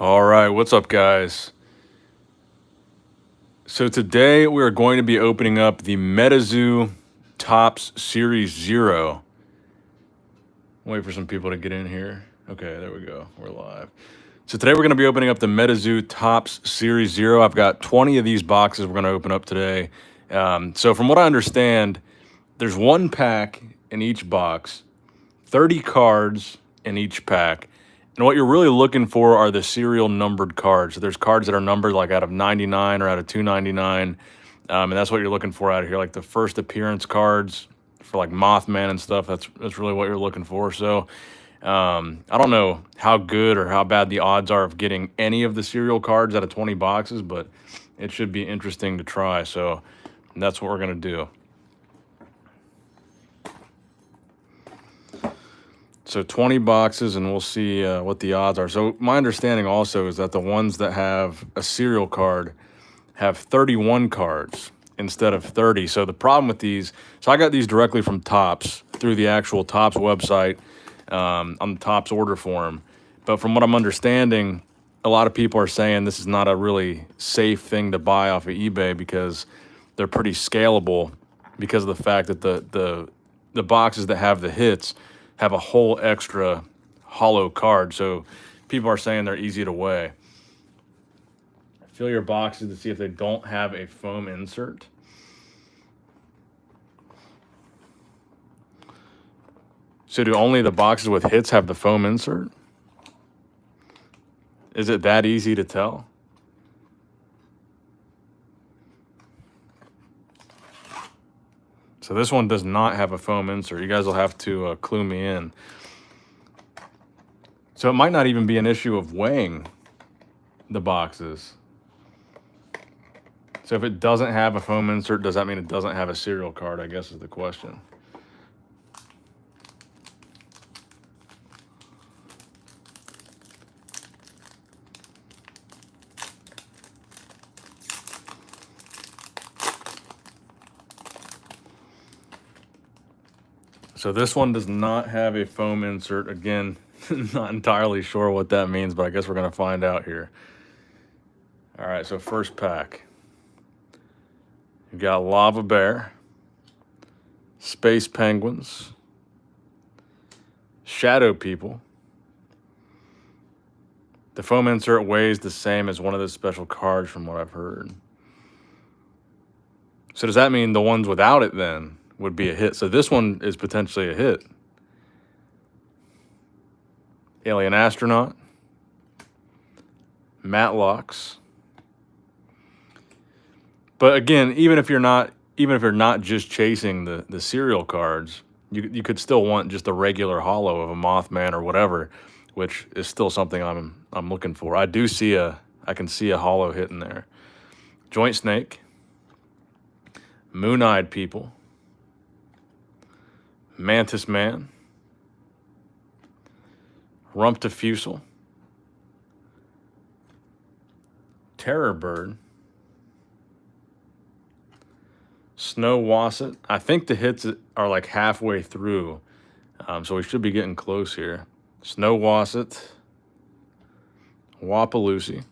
All right, what's up, guys? So today we are going to be opening up the Metazoo Tops Series Zero. Wait for some people to get in here. Okay, there we go. We're live. So today we're going to be opening up the Metazoo Tops Series Zero. I've got 20 of these boxes we're going to open up today. So from what I understand, there's one pack in each box, 30 cards in each pack. And what you're really looking for are the serial numbered cards. So there's cards that are numbered like out of 99 or out of 299. And that's what you're looking for out of here, like the first appearance cards for like Mothman and stuff. That's really what you're looking for. So I don't know how good or how bad the odds are of getting any of the serial cards out of 20 boxes, but it should be interesting to try. So that's what we're going to do. So 20 boxes, and we'll see what the odds are. So my understanding also is that the ones that have a serial card have 31 cards instead of 30. So the problem with these, so I got these directly from Topps through the actual Topps website on the Topps order form. But from what I'm understanding, a lot of people are saying this is not a really safe thing to buy off of eBay because they're pretty scalable because of the fact that the boxes that have the hits have a whole extra hollow card. So people are saying they're easy to weigh. Fill your boxes to see if they don't have a foam insert. So do only the boxes with hits have the foam insert? Is it that easy to tell? So this one does not have a foam insert. You guys will have to clue me in. So it might not even be an issue of weighing the boxes. So if it doesn't have a foam insert, does that mean it doesn't have a serial card, I guess is the question. So this one does not have a foam insert. Again, not entirely sure what that means, but I guess we're going to find out here. All right, so first pack. You've got Lava Bear, Space Penguins, Shadow People. The foam insert weighs the same as one of the special cards from what I've heard. So does that mean the ones without it then would be a hit? So this one is potentially a hit. Alien Astronaut, Matlocks. But again, even if you're not just chasing the serial cards, you could still want just a regular hollow of a Mothman or whatever, which is still something I'm looking for. I can see a hollow hit in there. Joint Snake, Moon-Eyed People, Mantis Man, Rumptifusel, Terror Bird, Snow Wasset. I think the hits are like halfway through, so we should be getting close here. Snow Wasset, Wapaloosie,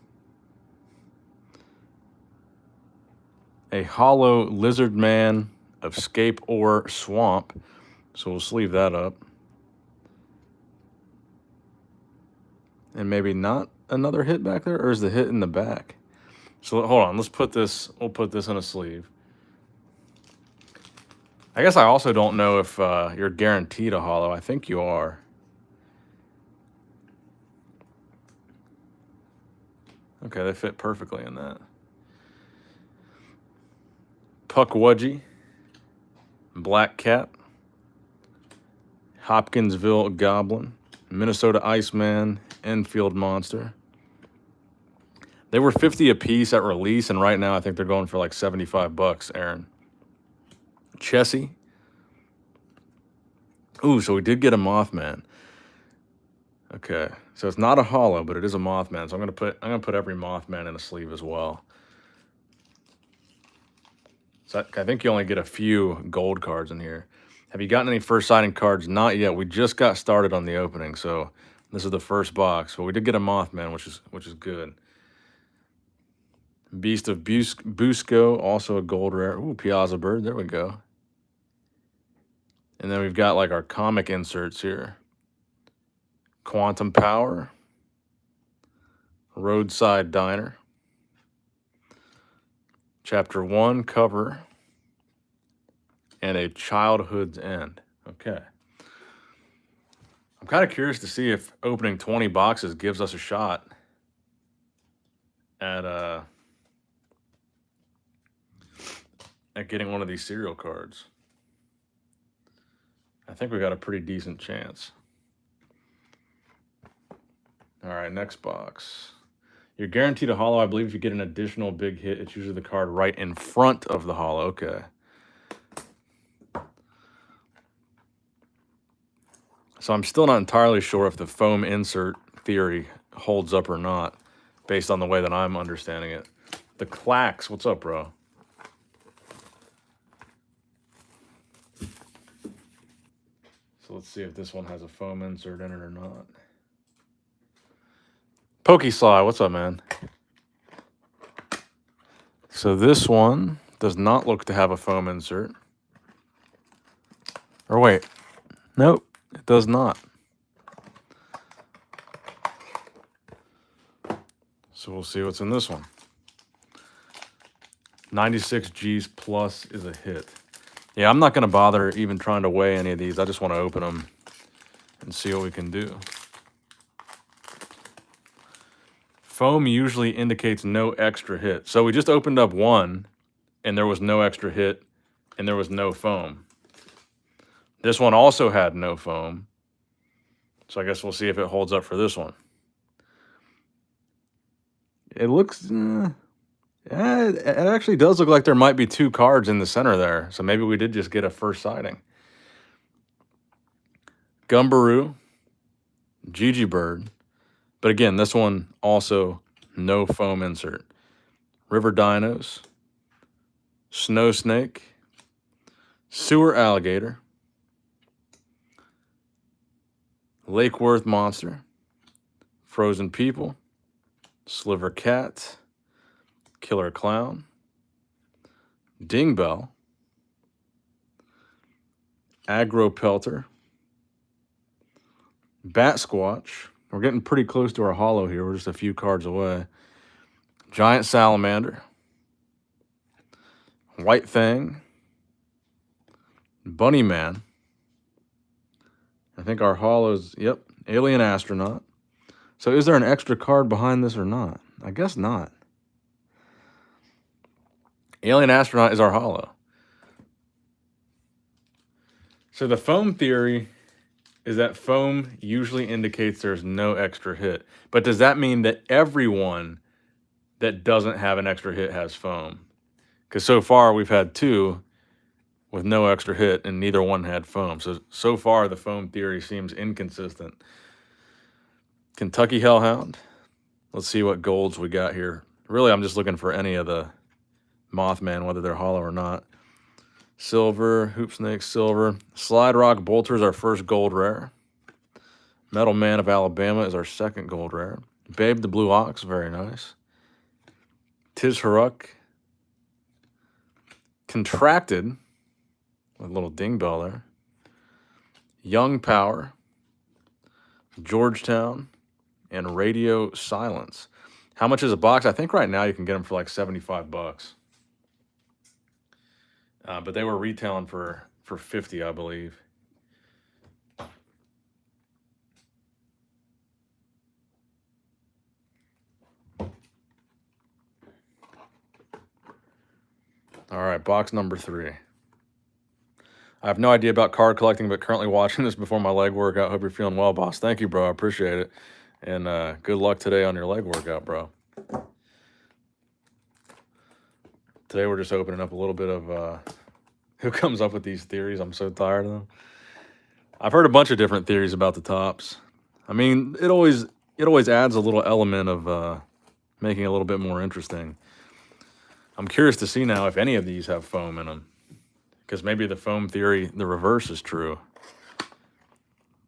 a hollow Lizard Man of Scape or Swamp, so we'll sleeve that up. And maybe not another hit back there, or is the hit in the back? So hold on, we'll put this in a sleeve. I guess I also don't know if you're guaranteed a hollow. I think you are. Okay, they fit perfectly in that. Puckwudgie, Black Cat, Hopkinsville Goblin, Minnesota Iceman, Enfield Monster. They were 50 a piece at release, and right now I think they're going for like 75 bucks, Aaron. Chessie. Ooh, so we did get a Mothman. Okay, so it's not a hollow, but it is a Mothman. So I'm gonna put every Mothman in a sleeve as well. So I think you only get a few gold cards in here. Have you gotten any first sighting cards? Not yet. We just got started on the opening, so This is the first box, but we did get a Mothman, which is good. Beast of Busco, also a gold rare. Ooh, Piazza Bird. There we go. And then we've got like our comic inserts here. Quantum Power. Roadside Diner. Chapter 1 cover. And a Childhood's End. Okay. I'm kind of curious to see if opening 20 boxes gives us a shot at getting one of these serial cards. I think we got a pretty decent chance. All right, next box. You're guaranteed a holo. I believe if you get an additional big hit, it's usually the card right in front of the holo. Okay. So I'm still not entirely sure if the foam insert theory holds up or not, based on the way that I'm understanding it. The Clacks, what's up, bro? So let's see if this one has a foam insert in it or not. Pokesly, what's up, man? So this one does not look to have a foam insert. Or wait, nope, it does not. So we'll see what's in this one. 96 G's plus is a hit. Yeah, I'm not going to bother even trying to weigh any of these. I just want to open them and see what we can do. Foam usually indicates no extra hit. So we just opened up one, and there was no extra hit, and there was no foam. This one also had no foam. So I guess we'll see if it holds up for this one. It looks... yeah, it actually does look like there might be two cards in the center there. So maybe we did just get a first sighting. Gumbaroo, Gigi Bird. But again, this one also no foam insert. River Dinos, Snow Snake, Sewer Alligator, Lake Worth Monster, Frozen People, Sliver Cat, Killer Clown, Ding Bell, Aggro Pelter, Bat Squatch. We're getting pretty close to our holo here. We're just a few cards away. Giant Salamander, White Fang, Bunny Man. I think our holo's, yep, Alien Astronaut. So is there an extra card behind this or not? I guess not. Alien Astronaut is our holo. So the foam theory is that foam usually indicates there's no extra hit. But does that mean that everyone that doesn't have an extra hit has foam? Because so far we've had two with no extra hit and neither one had foam. So far the foam theory seems inconsistent. Kentucky Hellhound. Let's see what golds we got here. Really, I'm just looking for any of the Mothman, whether they're hollow or not. Silver, Hoop Snake, silver. Slide Rock Bolter is our first gold rare. Metal Man of Alabama is our second gold rare. Babe the Blue Ox, very nice. Tiz Haruk. Contracted, with a little ding bell there. Young Power. Georgetown. And Radio Silence. How much is a box? I think right now you can get them for like $75. But they were retailing for 50, I believe. All right, box number 3. I have no idea about card collecting, but currently watching this before my leg workout. Hope you're feeling well, boss. Thank you, bro. I appreciate it. And good luck today on your leg workout, bro. Today we're just opening up a little bit of who comes up with these theories. I'm so tired of them. I've heard a bunch of different theories about the tops. I mean, it always adds a little element of making it a little bit more interesting. I'm curious to see now if any of these have foam in them. Because maybe the foam theory, the reverse is true.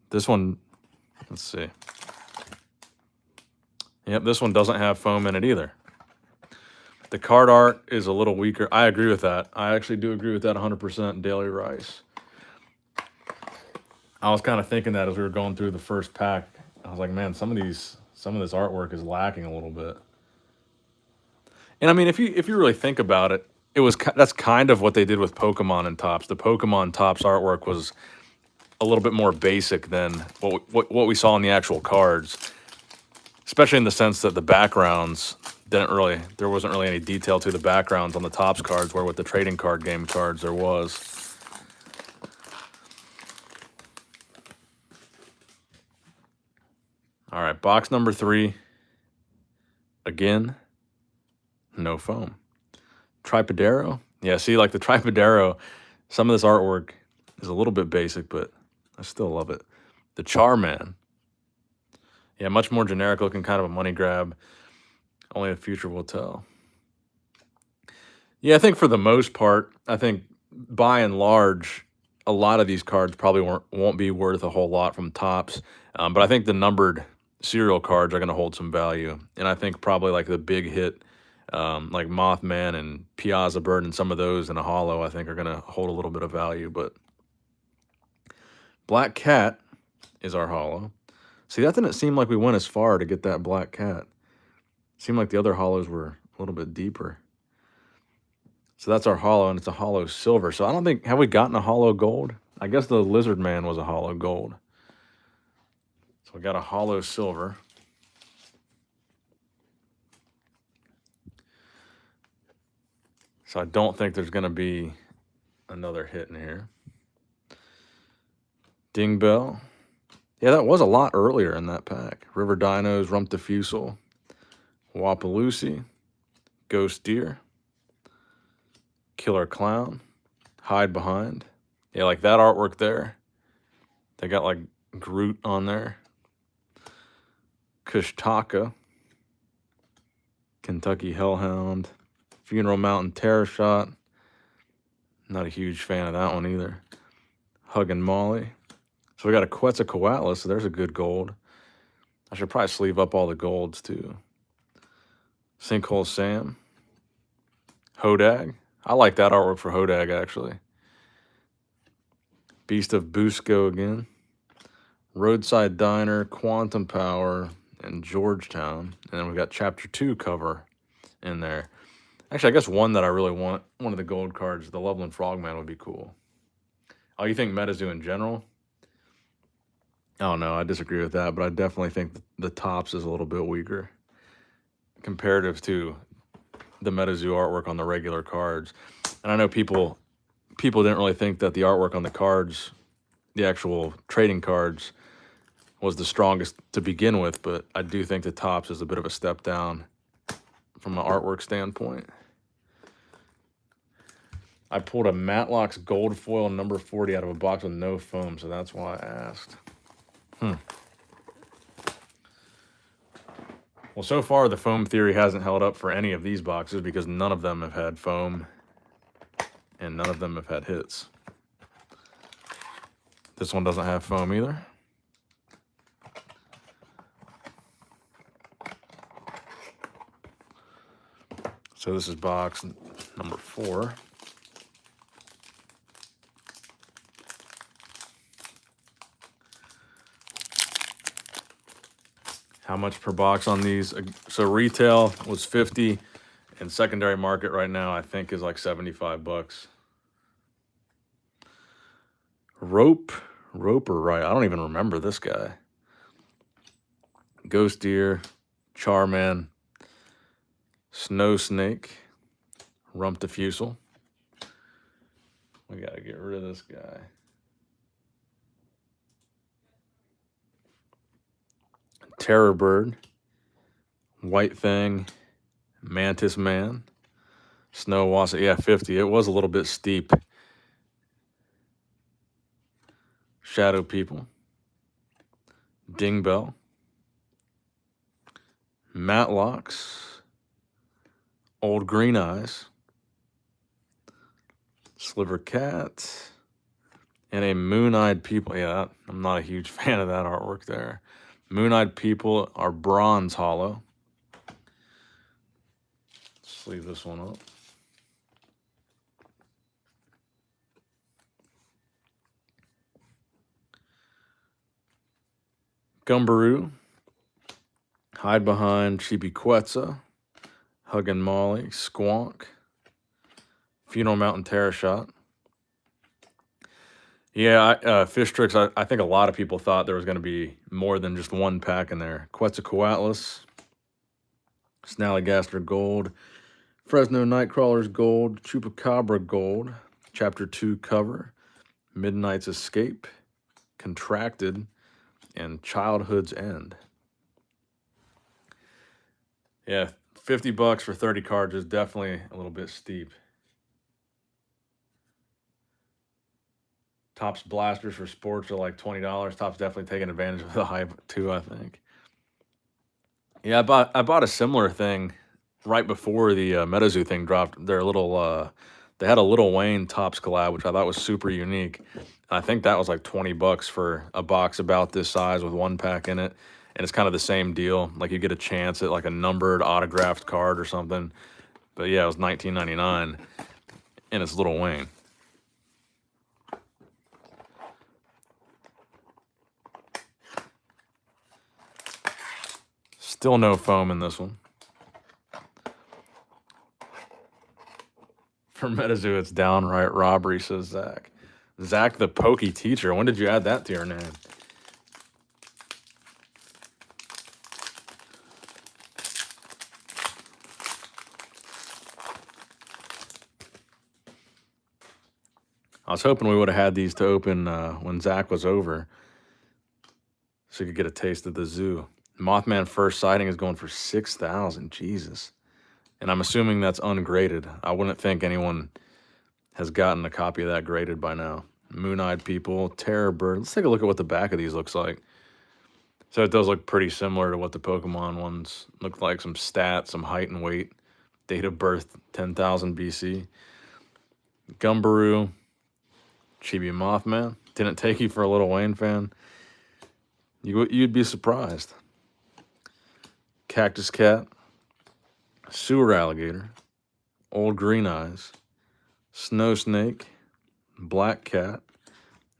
This one, let's see. Yep, this one doesn't have foam in it either. The card art is a little weaker. I agree with that. I actually do agree with that 100%, Daily Rice. I was kind of thinking that as we were going through the first pack. I was like, man, some of this artwork is lacking a little bit. And I mean, if you really think about it, that's kind of what they did with Pokemon and Tops. The Pokemon Tops artwork was a little bit more basic than what we saw in the actual cards, especially in the sense that the backgrounds there wasn't really any detail to the backgrounds on the Tops cards, where with the trading card game cards there was. All right, box number 3. Again, no foam. Tripodero. Yeah, see, like the Tripodero, some of this artwork is a little bit basic, but I still love it. The Charman. Yeah, much more generic looking, kind of a money grab. Only the future will tell. Yeah, I think for the most part, I think by and large, a lot of these cards probably won't be worth a whole lot from Tops. But I think the numbered serial cards are going to hold some value. And I think probably like the big hit, like Mothman and Piazza Bird and some of those in a holo, I think are going to hold a little bit of value. But Black Cat is our holo. See, that didn't seem like we went as far to get that Black Cat. Seemed like the other holos were a little bit deeper. So that's our holo, and it's a holo silver. So I don't think, have we gotten a holo gold? I guess the Lizard Man was a holo gold. So we got a holo silver. So I don't think there's going to be another hit in here. Ding Bell. Yeah, that was a lot earlier in that pack. River Dinos, Rumptifusel, Wapaloosie, Ghost Deer, Killer Clown, Hide Behind. Yeah, like that artwork there. They got like Groot on there. Kushtaka, Kentucky Hellhound, Funeral Mountain Terror Shot. Not a huge fan of that one either. Huggin' Molly. So we got a Quetzalcoatl, so there's a good gold. I should probably sleeve up all the golds too. Sinkhole Sam. Hodag. I like that artwork for Hodag, actually. Beast of Busco again. Roadside Diner, Quantum Power, and Georgetown. And then we got Chapter 2 cover in there. Actually, I guess one that I really want, one of the gold cards, the Loveland Frogman would be cool. Oh, you think Metazoo in general? I don't know. I disagree with that, but I definitely think the Tops is a little bit weaker comparative to the Metazoo artwork on the regular cards. And I know people didn't really think that the artwork on the cards, the actual trading cards, was the strongest to begin with, but I do think the Tops is a bit of a step down from an artwork standpoint. I pulled a Matlock's gold foil number 40 out of a box with no foam, so that's why I asked. Well, so far the foam theory hasn't held up for any of these boxes because none of them have had foam and none of them have had hits. This one doesn't have foam either. So this is box number 4. How much per box on these? So retail was 50, and secondary market right now I think is like 75 bucks. Roper, right? I don't even remember this guy. Ghost Deer, Charman, Snow Snake, Rumptifusel. We gotta get rid of this guy. Terror Bird, White Thing, Mantis Man, Snow Wasp. Yeah, 50. It was a little bit steep. Shadow People, Ding Bell, Matlocks, Old Green Eyes, Sliver Cat, and a Moon-Eyed People. Yeah, I'm not a huge fan of that artwork there. Moon-Eyed People are bronze holo. Sleeve this one up. Gumbaroo, Hide Behind, Chibiquetza, Huggin' Molly, Squonk, Funeral Mountain Terror Shot. Yeah, Fish Tricks, I think a lot of people thought there was going to be more than just one pack in there. Quetzalcoatlus, Snallygaster Gold, Fresno Nightcrawlers Gold, Chupacabra Gold, Chapter 2 cover, Midnight's Escape, Contracted, and Childhood's End. Yeah, $50 for 30 cards is definitely a little bit steep. Topps blasters for sports are like $20. Topps definitely taking advantage of the hype too, I think. Yeah, I bought a similar thing right before the Metazoo thing dropped. Their little they had a Lil Wayne Topps collab, which I thought was super unique. I think that was like $20 for a box about this size with one pack in it. And it's kind of the same deal. Like you get a chance at like a numbered autographed card or something. But yeah, it was $19.99 and it's Lil Wayne. Still no foam in this one. For Metazoo, it's downright robbery, says Zach. Zach the Pokey Teacher. When did you add that to your name? I was hoping we would have had these to open when Zach was over, so you could get a taste of the zoo. Mothman First Sighting is going for $6,000. Jesus. And I'm assuming that's ungraded. I wouldn't think anyone has gotten a copy of that graded by now. Moon-Eyed People, Terror Bird. Let's take a look at what the back of these looks like. So it does look pretty similar to what the Pokemon ones look like. Some stats, some height and weight. Date of birth, 10,000 BC. Gumbaroo. Chibi Mothman. Didn't take you for a Lil Wayne fan. You'd be surprised. Cactus Cat. Sewer Alligator. Old Green Eyes. Snow Snake. Black Cat.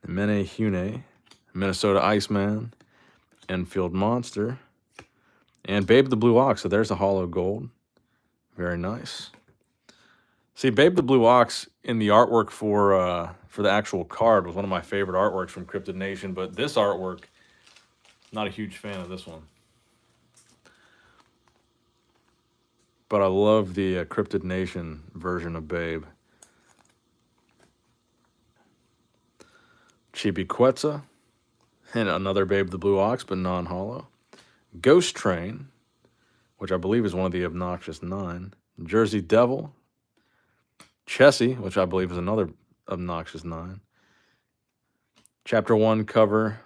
Mene Hune. Minnesota Iceman. Enfield Monster. And Babe the Blue Ox. So there's a hollow gold. Very nice. See, Babe the Blue Ox in the artwork for the actual card was one of my favorite artworks from Cryptid Nation, but this artwork, not a huge fan of this one. But I love the Cryptid Nation version of Babe. Chibiquetza, and another Babe the Blue Ox, but non-hollow. Ghost Train, which I believe is one of the Obnoxious 9. Jersey Devil. Chessie, which I believe is another Obnoxious 9. Chapter 1 cover,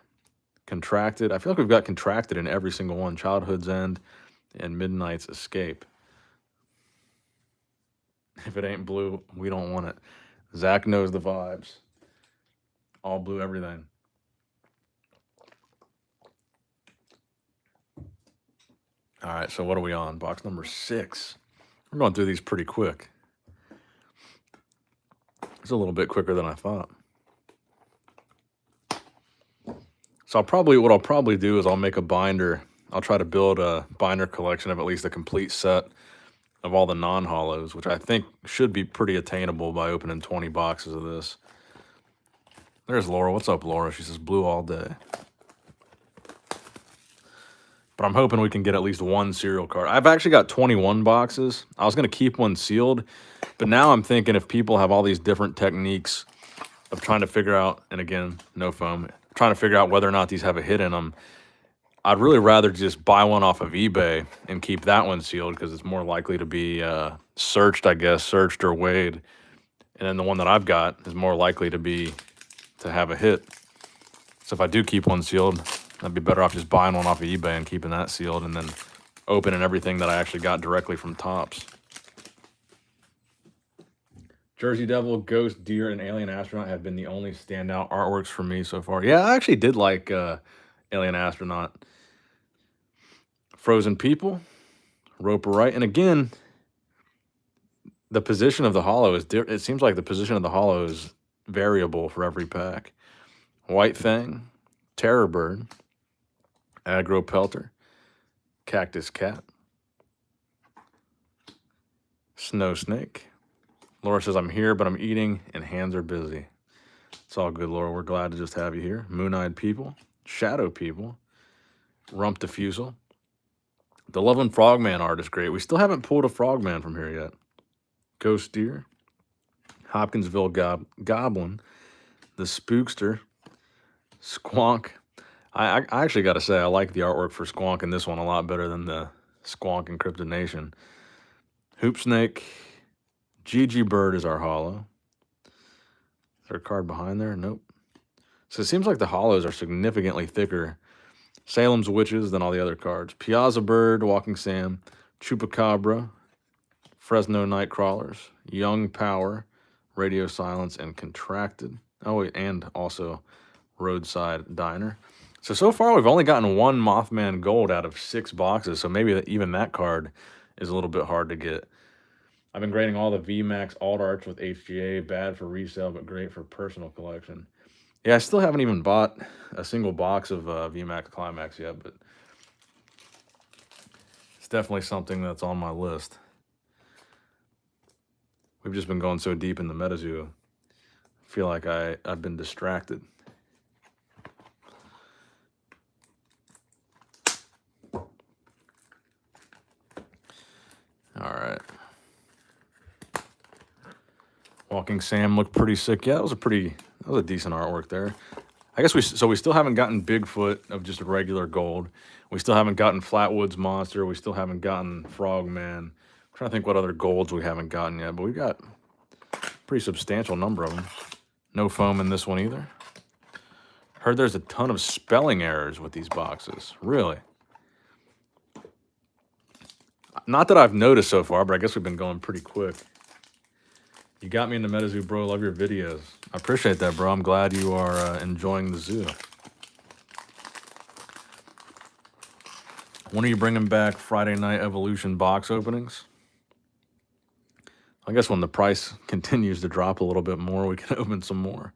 Contracted. I feel like we've got Contracted in every single one. Childhood's End and Midnight's Escape. If it ain't blue, we don't want it. Zach knows the vibes. All blue everything. All right, so what are we on? Box number 6. We're going through these pretty quick. It's a little bit quicker than I thought. So what I'll probably do is I'll make a binder. I'll try to build a binder collection of at least a complete set of all the non-hollows, which I think should be pretty attainable by opening 20 boxes of this. There's Laura. What's up, Laura? She says blue all day. But I'm hoping we can get at least one serial card. I've actually got 21 boxes. I was going to keep one sealed, but now I'm thinking if people have all these different techniques of trying to figure out, and again, no foam, trying to figure out whether or not these have a hit in them, I'd really rather just buy one off of eBay and keep that one sealed because it's more likely to be searched or weighed. And then the one that I've got is more likely to have a hit. So if I do keep one sealed, I'd be better off just buying one off of eBay and keeping that sealed and then opening everything that I actually got directly from Topps. Jersey Devil, Ghost, Deer, and Alien Astronaut have been the only standout artworks for me so far. Yeah, I actually did like Alien Astronaut. Frozen People, Roper Wright. And again, The position of the holo is it seems like the position of the holo is variable for every pack. White Fang, Terror Bird, Aggro Pelter, Cactus Cat, Snow Snake. Laura says, I'm here, but I'm eating, and hands are busy. It's all good, Laura. We're glad to just have you here. Moon-Eyed People, Shadow People, Rump Diffusal. The Loveland Frogman art is great. We still haven't pulled a Frogman from here yet. Ghost Deer, Hopkinsville Goblin, the Spookster, Squonk. I actually got to say, I like the artwork for Squonk in this one a lot better than the Squonk in Cryptid Nation. Hoop Snake, Gigi Bird is our holo. Is there a card behind there? Nope. So it seems like the holos are significantly thicker. Salem's Witches than all the other cards. Piazza Bird, Walking Sam, Chupacabra, Fresno Nightcrawlers, Young Power, Radio Silence, and Contracted. Oh, and also Roadside Diner. So far we've only gotten one Mothman Gold out of 6 boxes, so maybe even that card is a little bit hard to get. I've been grading all the VMAX alt arts with HGA, bad for resale, but great for personal collection. Yeah, I still haven't even bought a single box of VMAX Climax yet, but it's definitely something that's on my list. We've just been going so deep in the Metazoo. I feel like I've been distracted. All right. Walking Sam looked pretty sick. Yeah, that was a decent artwork there. I guess we still haven't gotten Bigfoot of just a regular gold. We still haven't gotten Flatwoods Monster. We still haven't gotten Frogman. I'm trying to think what other golds we haven't gotten yet, but we've got a pretty substantial number of them. No foam in this one either. Heard there's a ton of spelling errors with these boxes. Really? Not that I've noticed so far, but I guess we've been going pretty quick. You got me in the Metazoo, bro. Love your videos. I appreciate that, bro. I'm glad you are enjoying the zoo. When are you bringing back Friday Night Evolution box openings? I guess when the price continues to drop a little bit more, we can open some more.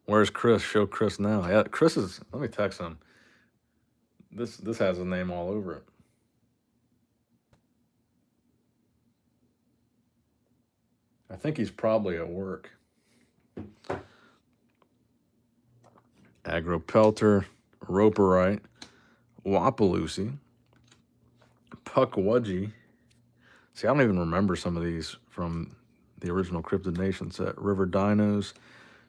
Where's Chris? Show Chris now. Yeah, Chris is... Let me text him. This has a name all over it. I think he's probably at work. Aggro Pelter, Roperite, Wapaloosie, Puckwudgie. See, I don't even remember some of these from the original Cryptid Nation set. River Dinos,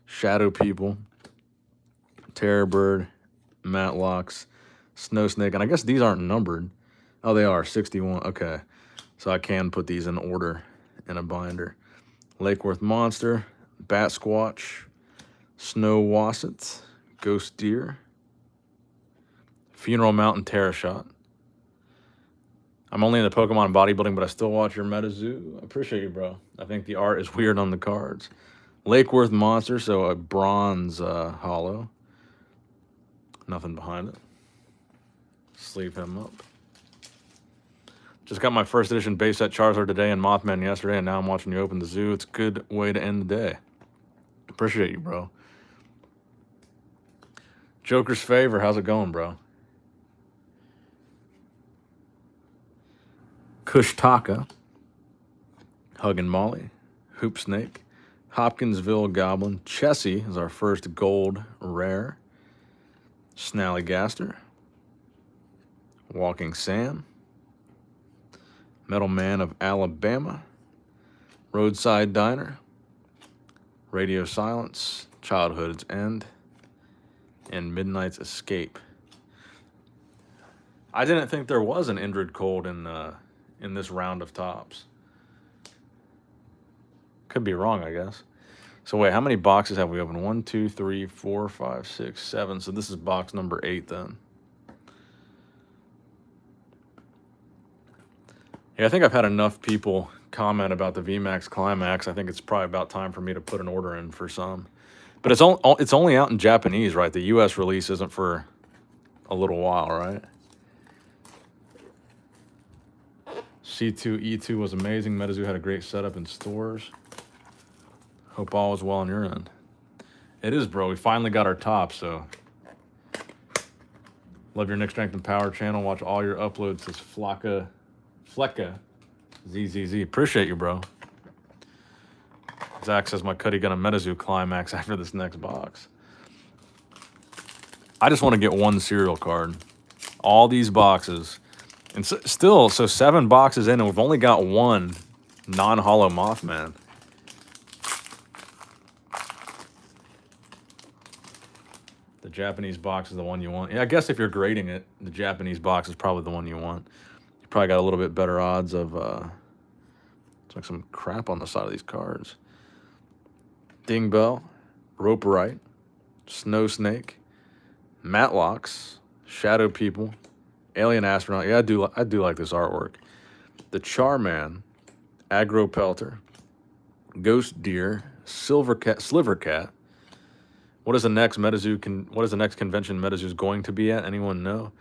Shadow People, Terror Bird, Matlocks, Snow Snake, and I guess these aren't numbered. Oh, they are, 61. Okay, so I can put these in order in a binder. Lakeworth Monster, Bat Squatch, Snow Wasset, Ghost Deer, Funeral Mountain Terra Shot. I'm only in the Pokemon bodybuilding, but I still watch your Metazoo. I appreciate you, bro. I think the art is weird on the cards. Lakeworth Monster, so a bronze holo. Nothing behind it. Sleeve him up. Just got my first edition base set Charizard today and Mothman yesterday, and now I'm watching you open the zoo. It's a good way to end the day. Appreciate you, bro. Joker's Favor, how's it going, bro? Kushtaka, Huggin' Molly, Hoop Snake, Hopkinsville Goblin, Chessie is our first gold rare, Snallygaster, Walking Sam, Metal Man of Alabama, Roadside Diner, Radio Silence, Childhood's End, and Midnight's Escape. I didn't think there was an Indrid Cold in this round of tops. Could be wrong, I guess. So wait, how many boxes have we opened? 1, 2, 3, 4, 5, 6, 7. So this is box number 8 then. Yeah, I think I've had enough people comment about the VMAX Climax. I think it's probably about time for me to put an order in for some. But it's only out in Japanese, right? The U.S. release isn't for a little while, right? C2E2 was amazing. Metazoo had a great setup in stores. Hope all is well on your end. It is, bro. We finally got our top, so. Love your Nick Strength and Power channel. Watch all your uploads. Says Flecka ZZZ. Appreciate you, bro. Zach says my Cuddy got a Metazoo climax after this next box. I just want to get one serial card. All these boxes. And still, so 7 boxes in, and we've only got one non-hollow Mothman. The Japanese box is the one you want. Yeah, I guess if you're grading it, the Japanese box is probably the one you want. You probably got a little bit better odds of... it's like some crap on the side of these cards. Ding Bell, Roperite, Snow Snake, Matlocks, Shadow People, Alien Astronaut. Yeah, I do like this artwork. The Charman, Aggro Pelter, Ghost Deer, Sliver Cat. What is the next Metazoo? What is the next convention Metazoo is going to be at? Anyone know?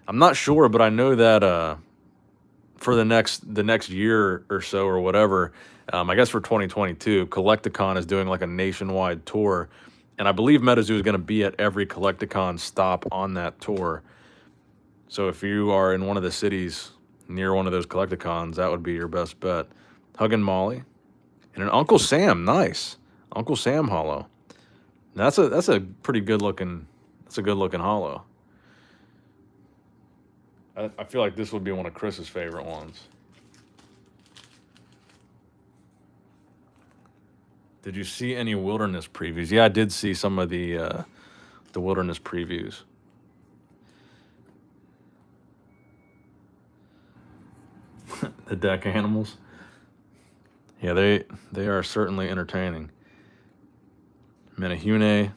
I'm not sure, but I know that for the next year or so or whatever, I guess for 2022, Collecticon is doing like a nationwide tour, and I believe Metazoo is going to be at every Collecticon stop on that tour. So if you are in one of the cities near one of those Collecticons, that would be your best bet. Huggin' Molly, and an Uncle Sam. Nice, Uncle Sam hollow. That's a pretty good looking. That's a good looking hollow. I feel like this would be one of Chris's favorite ones. Did you see any wilderness previews? Yeah, I did see some of the wilderness previews. The deck animals. Yeah, they are certainly entertaining. Menahune,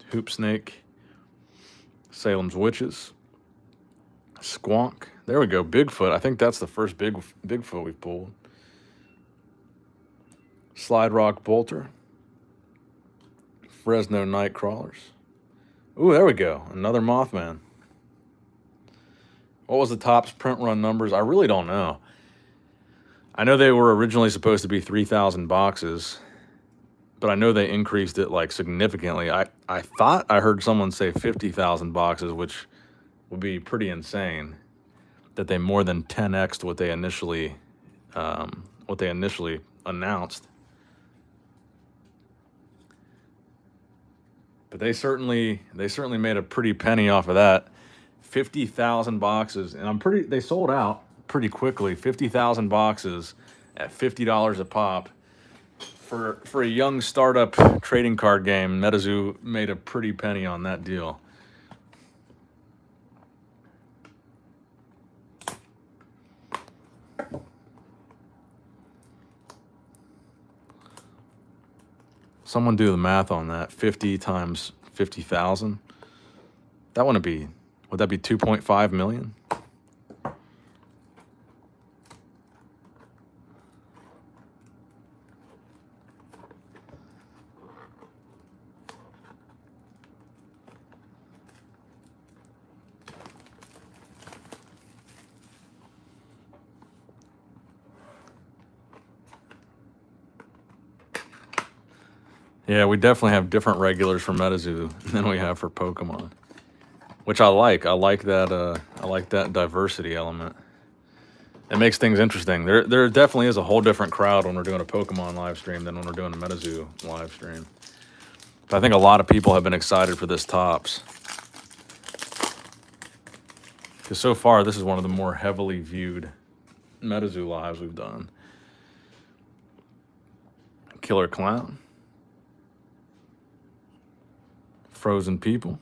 Hoop Snake, Salem's Witches, Squonk. There we go. Bigfoot. I think that's the first Bigfoot we've pulled. Slide Rock Bolter, Fresno Nightcrawlers. Ooh, there we go. Another Mothman. What was the top's print run numbers? I really don't know. I know they were originally supposed to be 3,000 boxes, but I know they increased it like significantly. I thought I heard someone say 50,000 boxes, which would be pretty insane. That they more than 10x'd what they initially announced. But they certainly made a pretty penny off of that. 50,000 boxes, and they sold out pretty quickly. 50,000 boxes at $50 a pop. For a young startup trading card game, Metazoo made a pretty penny on that deal. Someone do the math on that. 50 times 50,000. That wouldn't be, would that be 2.5 million? Yeah, we definitely have different regulars for Metazoo than we have for Pokemon, which I like. I like that diversity element. It makes things interesting. There definitely is a whole different crowd when we're doing a Pokemon live stream than when we're doing a Metazoo live stream. But I think a lot of people have been excited for this Topps. Because so far, this is one of the more heavily viewed Metazoo lives we've done. Killer Clown. Frozen People,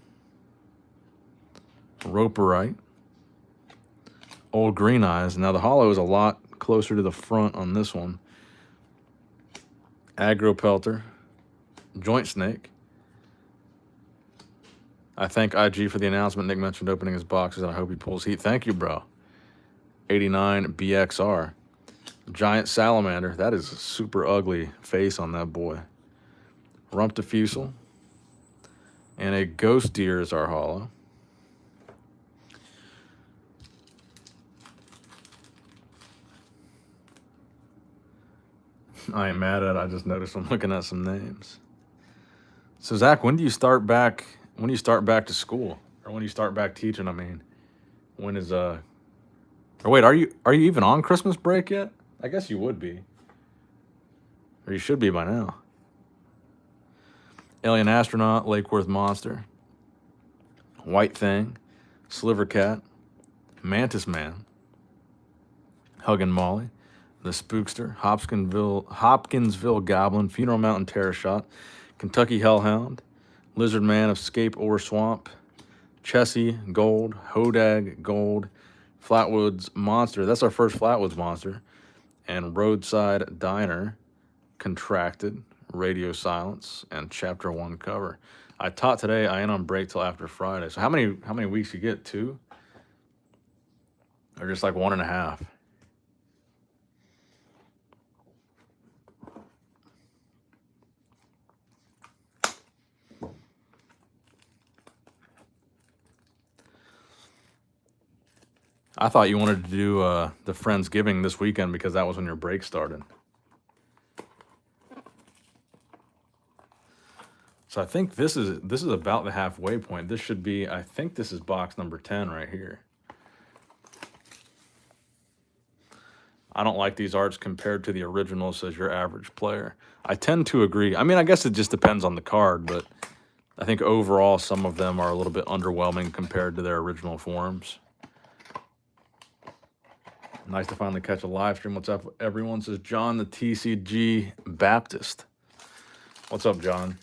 Roperite, Old Green Eyes. Now the hollow is a lot closer to the front on this one. Aggro Pelter, Joint Snake. I thank IG for the announcement. Nick mentioned opening his boxes, and I hope he pulls heat. Thank you, bro. 89 BXR. Giant Salamander. That is a super ugly face on that boy. Rumptifusel. And a Ghost Deer is our hollow. I ain't mad at it. I just noticed I'm looking at some names. So Zach, when do you start back? When do you start back to school, or when do you start back teaching? I mean, when is Or wait, are you even on Christmas break yet? I guess you would be, or you should be by now. Alien astronaut, Lake Worth monster, White Thing, Sliver Cat, Mantis Man, Huggin' Molly, the Spookster, Hopkinsville Goblin, Funeral Mountain Terror Shot, Kentucky Hellhound, Lizard Man of Scape Ore Swamp, Chessie Gold, Hodag Gold, Flatwoods Monster. That's our first Flatwoods Monster. And Roadside Diner, Contracted, Radio Silence, and Chapter 1 cover. I taught today. I ain't on break till after Friday. So how many weeks you get? 2? Or just like 1.5? I thought you wanted to do the Friendsgiving this weekend because that was when your break started. So I think this is about the halfway point. This should be, I think this is box number 10 right here. I don't like these arts compared to the original, says your average player. I tend to agree. I mean, I guess it just depends on the card, but I think overall some of them are a little bit underwhelming compared to their original forms. Nice to finally catch a live stream. What's up, everyone? Says John the TCG Baptist. What's up, John?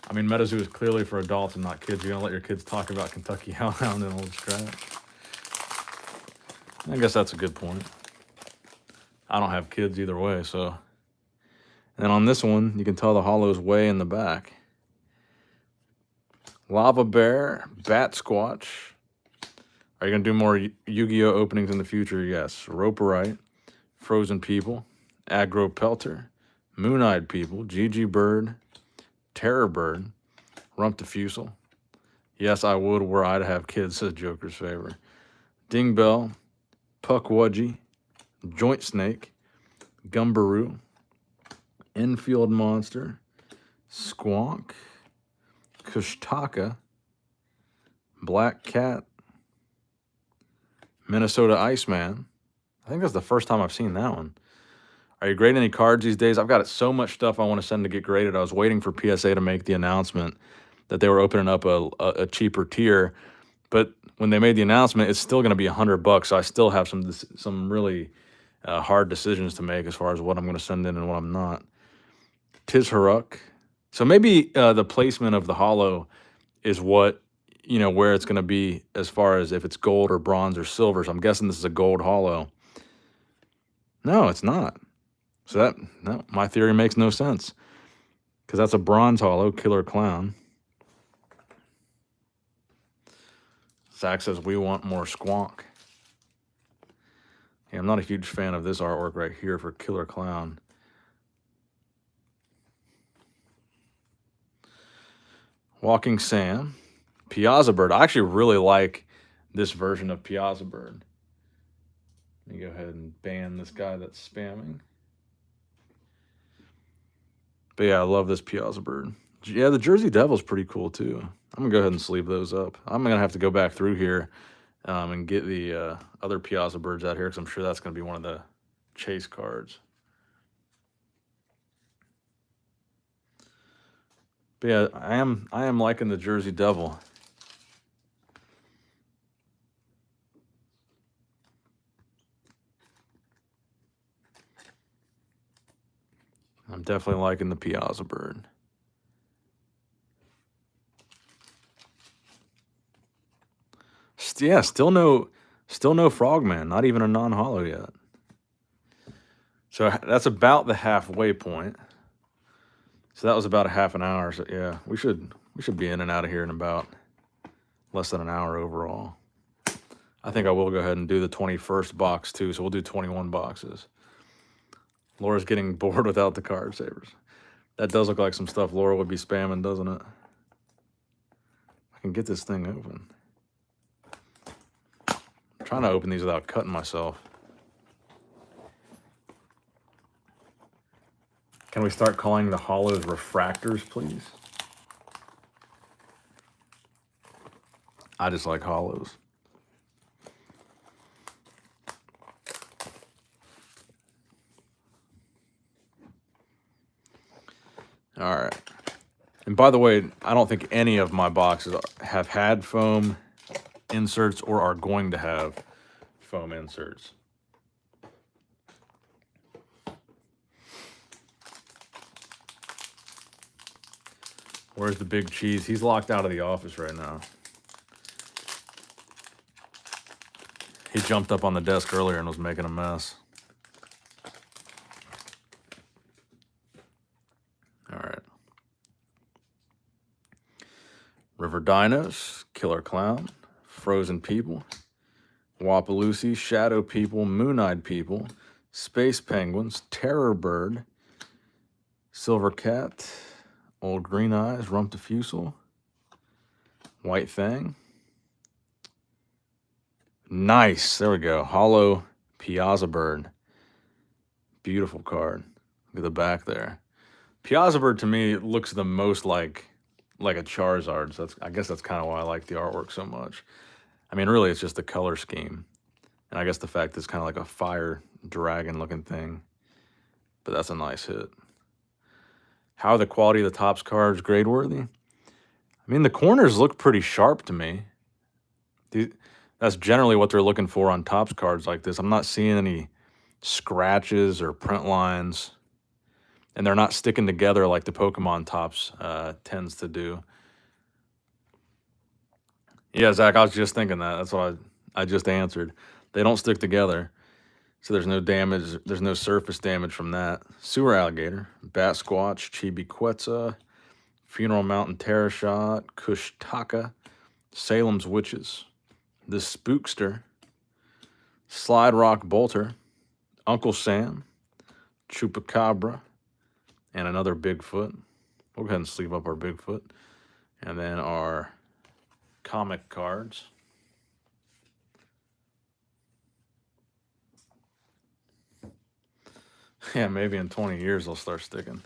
I mean, Metazoo is clearly for adults and not kids. You're going to let your kids talk about Kentucky Hellhound and Old Scratch. I guess that's a good point. I don't have kids either way, so. And then on this one, you can tell the hollow's way in the back. Lava Bear, Bat Squatch. Are you going to do more Yu-Gi-Oh! Openings in the future? Yes. Roperite, Frozen People, Aggro Pelter, Moon-Eyed People, GG Bird, Terror Bird, Rump Diffusal. Yes, I would were I to have kids, says Joker's Favor. Ding Bell, Puckwudgie, Joint Snake, Gumbaroo, Infield Monster, Squonk, Kushtaka, Black Cat, Minnesota Iceman. I think that's the first time I've seen that one. Are you grading any cards these days? I've got so much stuff I want to send to get graded. I was waiting for PSA to make the announcement that they were opening up a cheaper tier. But when they made the announcement, it's still going to be $100. So I still have some really hard decisions to make as far as what I'm going to send in and what I'm not. Tizharuk. So maybe the placement of the holo is what, where it's going to be as far as if it's gold or bronze or silver. So I'm guessing this is a gold holo. No, it's not. So my theory makes no sense. Because that's a bronze holo, Killer Clown. Zach says, we want more Squonk. Yeah, I'm not a huge fan of this artwork right here for Killer Clown. Walking Sam. Piazza Bird. I actually really like this version of Piazza Bird. Let me go ahead and ban this guy that's spamming. But yeah, I love this Piazza Bird. Yeah, the Jersey Devil's pretty cool too. I'm going to go ahead and sleeve those up. I'm going to have to go back through here and get the other Piazza Birds out here because I'm sure that's going to be one of the chase cards. But yeah, I am liking the Jersey Devil. I'm definitely liking the Piazza Bird. Yeah, still no Frogman, not even a non-holo yet. So that's about the halfway point. So that was about a half an hour. So yeah, we should be in and out of here in about less than an hour overall. I think I will go ahead and do the 21st box too. So we'll do 21 boxes. Laura's getting bored without the card savers. That does look like some stuff Laura would be spamming, doesn't it? I can get this thing open. I'm trying to open these without cutting myself. Can we start calling the hollows refractors, please? I just like hollows. All right. And by the way, I don't think any of my boxes have had foam inserts or are going to have foam inserts. Where's the big cheese? He's locked out of the office right now. He jumped up on the desk earlier and was making a mess. All right. River Dinos, Killer Clown, Frozen People, Wapaloosie, Shadow People, Moon-Eyed People, Space Penguins, Terror Bird, Silver Cat, Old Green Eyes, Rumptifusel, White Fang. Nice. There we go. Hollow Piazza Bird. Beautiful card. Look at the back there. Piazza Bird to me looks the most like a Charizard. So I guess that's kind of why I like the artwork so much. I mean, really, it's just the color scheme. And I guess the fact it's kind of like a fire dragon looking thing. But that's a nice hit. How are the quality of the Topps cards grade worthy? I mean, the corners look pretty sharp to me. That's generally what they're looking for on Topps cards like this. I'm not seeing any scratches or print lines. And they're not sticking together like the Pokemon Topps tends to do. Yeah, Zach, I was just thinking that. That's what I just answered. They don't stick together. So there's no damage. There's no surface damage from that. Sewer Alligator, Bat Squatch, Chibi Quetzal, Funeral Mountain Terror Shot, Kushtaka, Salem's Witches, The Spookster, Slide Rock Bolter, Uncle Sam, Chupacabra, and another Bigfoot. We'll go ahead and sleeve up our Bigfoot. And then our comic cards. Yeah, maybe in 20 years they'll start sticking.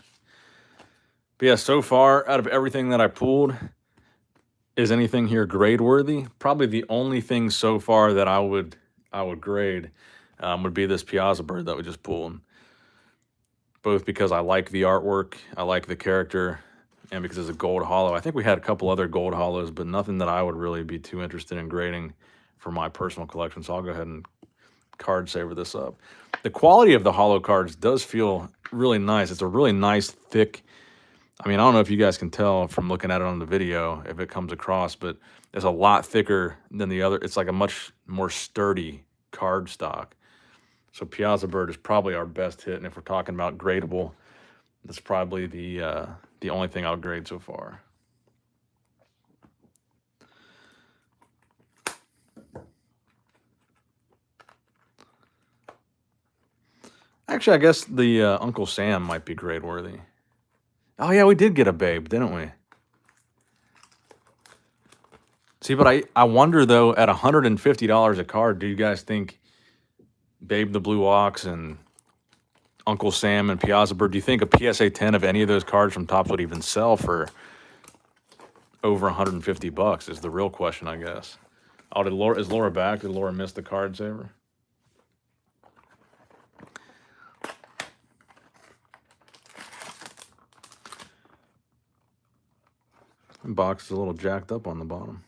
But yeah, so far, out of everything that I pulled, is anything here grade worthy? Probably the only thing so far that I would grade would be this Piazza Bird that we just pulled. Both because I like the artwork, I like the character, and because it's a gold hollow. I think we had a couple other gold hollows, but nothing that I would really be too interested in grading for my personal collection. So I'll go ahead and card saver this up. The quality of the hollow cards does feel really nice. It's a really nice, thick, I mean, I don't know if you guys can tell from looking at it on the video, if it comes across, but it's a lot thicker than the other. It's like a much more sturdy card stock. So Piazza Bird is probably our best hit, and if we're talking about gradable, that's probably the only thing I'll grade so far. Actually, I guess the Uncle Sam might be grade worthy. Oh yeah, we did get a Babe, didn't we? See, but I wonder though, at $150 a card, do you guys think Babe the Blue Ox and Uncle Sam and Piazza Bird, do you think a PSA 10 of any of those cards from Topps would even sell for over $150 is the real question, I guess. Oh, is Laura back? Did Laura miss the card saver? The box is a little jacked up on the bottom.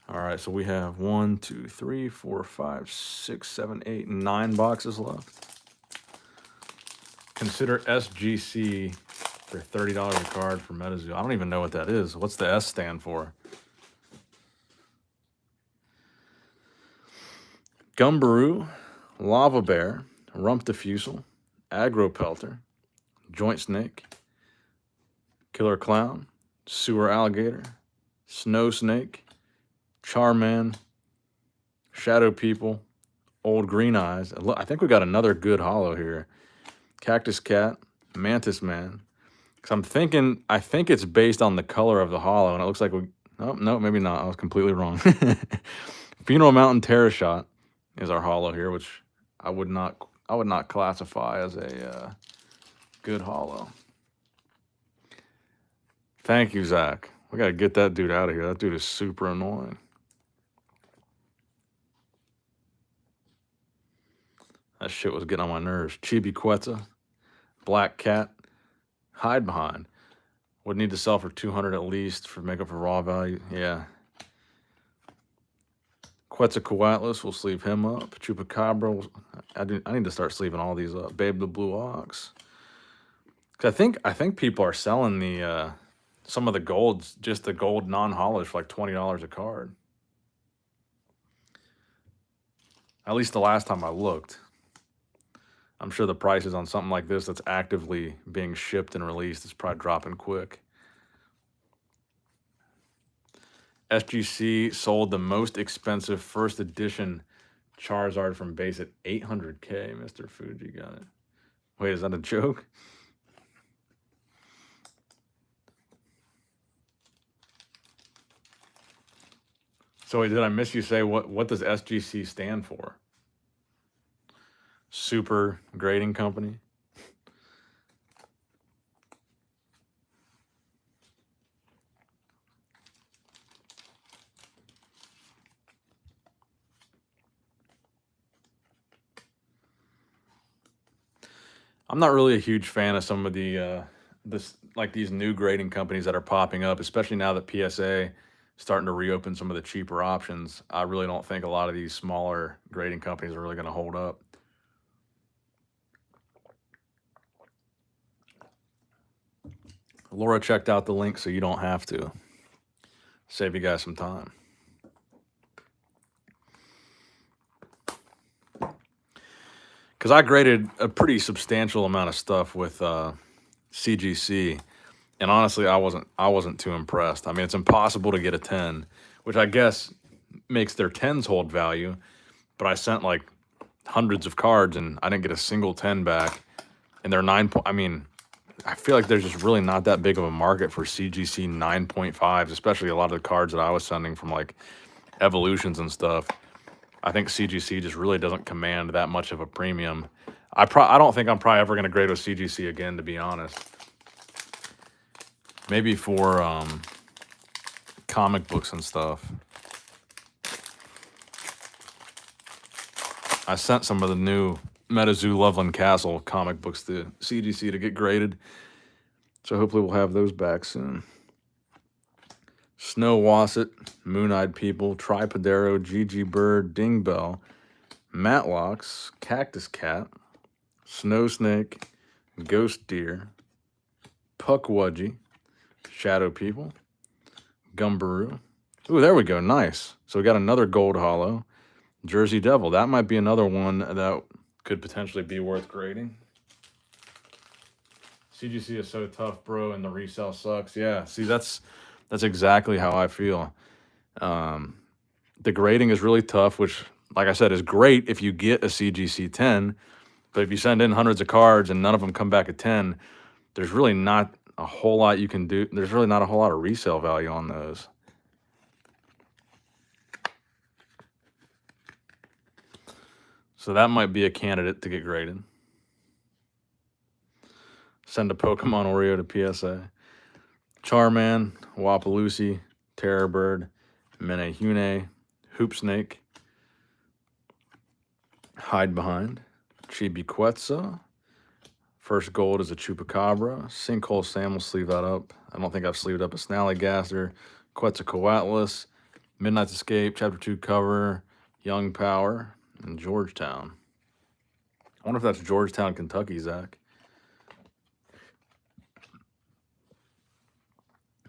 All right, so we have 1, 2, 3, 4, 5, 6, 7, 8, 9 boxes left. Consider SGC for $30 a card for Metazoo. I don't even know what that is. What's the S stand for? Gumbaroo, Lava Bear, Rumptifusel, Aggro Pelter, Joint Snake, Killer Clown, Sewer Alligator, Snow Snake, Charman, Shadow People, Old Green Eyes. I think we got another good hollow here. Cactus Cat, Mantis Man. Because I think it's based on the color of the hollow, and it looks like Nope, nope, maybe not. I was completely wrong. Funeral Mountain Terror Shot is our holo here, which I would not classify as a good holo. Thank you, Zach. We gotta get that dude out of here. That dude is super annoying. That shit was getting on my nerves. Chibi Quetzal, Black Cat, Hide Behind. Would need to sell for 200 at least for make up for raw value. Yeah. Quetzalcoatlus, we'll sleeve him up. Chupacabra, I need to start sleeving all these up. Babe the Blue Ox. Cause I think people are selling the some of the golds, just the gold non-holos for like $20 a card. At least the last time I looked. I'm sure the prices on something like this that's actively being shipped and released is probably dropping quick. SGC sold the most expensive first edition Charizard from base at 800K. Mr. Fuji got it. Wait, is that a joke? So wait, did I miss you say what does SGC stand for? Super Grading Company? I'm not really a huge fan of some of the these new grading companies that are popping up, especially now that PSA starting to reopen some of the cheaper options. I really don't think a lot of these smaller grading companies are really going to hold up. Laura checked out the link so you don't have to. Save you guys some time. Because I graded a pretty substantial amount of stuff with CGC, and honestly, I wasn't too impressed. I mean, it's impossible to get a 10, which I guess makes their 10s hold value, but I sent like hundreds of cards and I didn't get a single 10 back, and they're 9. I mean, I feel like there's just really not that big of a market for CGC 9.5s, especially a lot of the cards that I was sending from like evolutions and stuff. I think CGC just really doesn't command that much of a premium. I don't think I'm probably ever going to grade with CGC again, to be honest. Maybe for comic books and stuff. I sent some of the new Metazoo Loveland Castle comic books to CGC to get graded. So hopefully we'll have those back soon. Snow Wasset, Moon-Eyed People, Tripodero, Gigi Bird, Dingbell, Matlocks, Cactus Cat, Snow Snake, Ghost Deer, Puckwudgie, Shadow People, Gumbaroo. Ooh, there we go. Nice. So we got another gold holo. Jersey Devil. That might be another one that could potentially be worth grading. CGC is so tough, bro, and the resale sucks. Yeah, see, that's exactly how I feel. The grading is really tough, which, like I said, is great if you get a CGC 10. But if you send in hundreds of cards and none of them come back at 10, there's really not a whole lot you can do. There's really not a whole lot of resale value on those. So that might be a candidate to get graded. Send a Pokemon Oreo to PSA. Charman, Wapaloosie, Terrorbird, Menehune, Hoop Snake, Hide Behind, Chibi Quetzal. First gold is a Chupacabra. Sinkhole Sam will sleeve that up. I don't think I've sleeved up a Snallygaster. Quetzalcoatlus, Midnight's Escape, Chapter 2 cover, Young Power, and Georgetown. I wonder if that's Georgetown, Kentucky, Zach.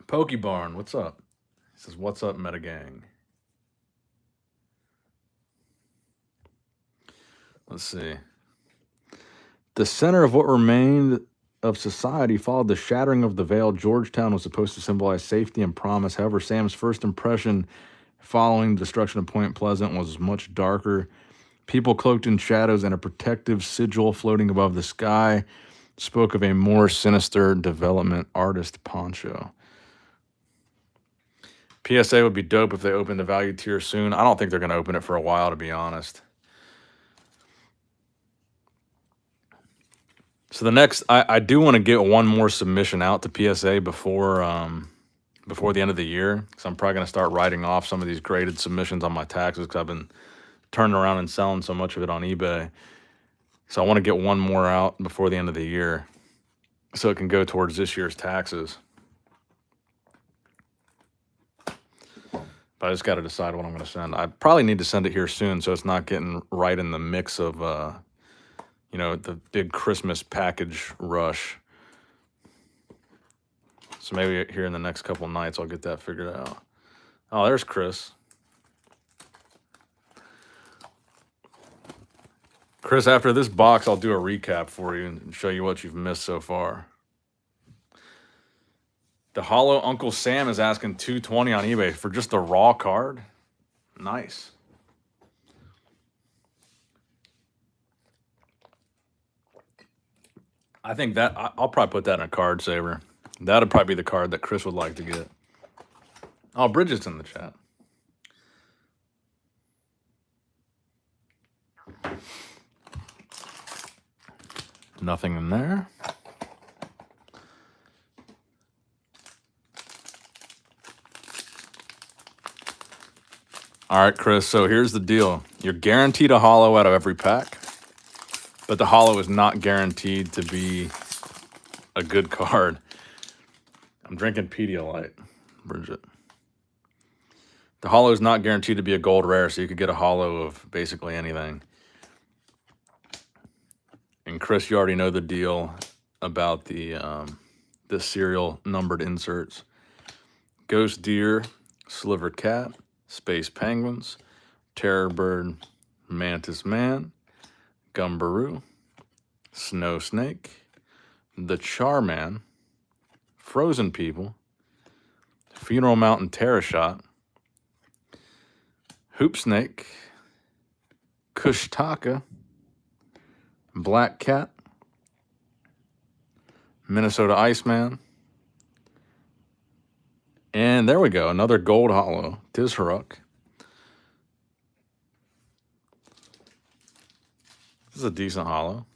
Pokebarn, what's up? He says, what's up, Metagang? Let's see. The center of what remained of society followed the shattering of the veil. Georgetown was supposed to symbolize safety and promise. However, Sam's first impression following the destruction of Point Pleasant was much darker. People cloaked in shadows and a protective sigil floating above the sky spoke of a more sinister development. Artist Poncho. PSA would be dope if they open the value tier soon. I don't think they're going to open it for a while, to be honest. So the next, I do want to get one more submission out to PSA before the end of the year, because I'm probably going to start writing off some of these graded submissions on my taxes, because I've been turning around and selling so much of it on eBay. So I want to get one more out before the end of the year, so it can go towards this year's taxes. But I just got to decide what I'm going to send. I probably need to send it here soon, so it's not getting right in the mix of, you know, the big Christmas package rush. So maybe here in the next couple nights, I'll get that figured out. Oh, there's Chris. Chris, after this box, I'll do a recap for you and show you what you've missed so far. The Holo Uncle Sam is asking $220 on eBay for just a raw card. Nice. I think that I'll probably put that in a card saver. That'd probably be the card that Chris would like to get. Oh, Bridget's in the chat. Nothing in there. All right, Chris, so here's the deal. You're guaranteed a holo out of every pack, but the holo is not guaranteed to be a good card. I'm drinking Pedialyte, Bridget. The holo is not guaranteed to be a gold rare, so you could get a holo of basically anything. And Chris, you already know the deal about the serial numbered inserts. Ghost Deer, Sliver Cat, Space Penguins, Terror Bird, Mantis Man, Gumbaroo, Snow Snake, the Charman, Frozen People, Funeral Mountain Terror Shot, Hoop Snake, Kushtaka, Black Cat, Minnesota Iceman, and there we go, another gold holo, Tizharuk. This is a decent holo.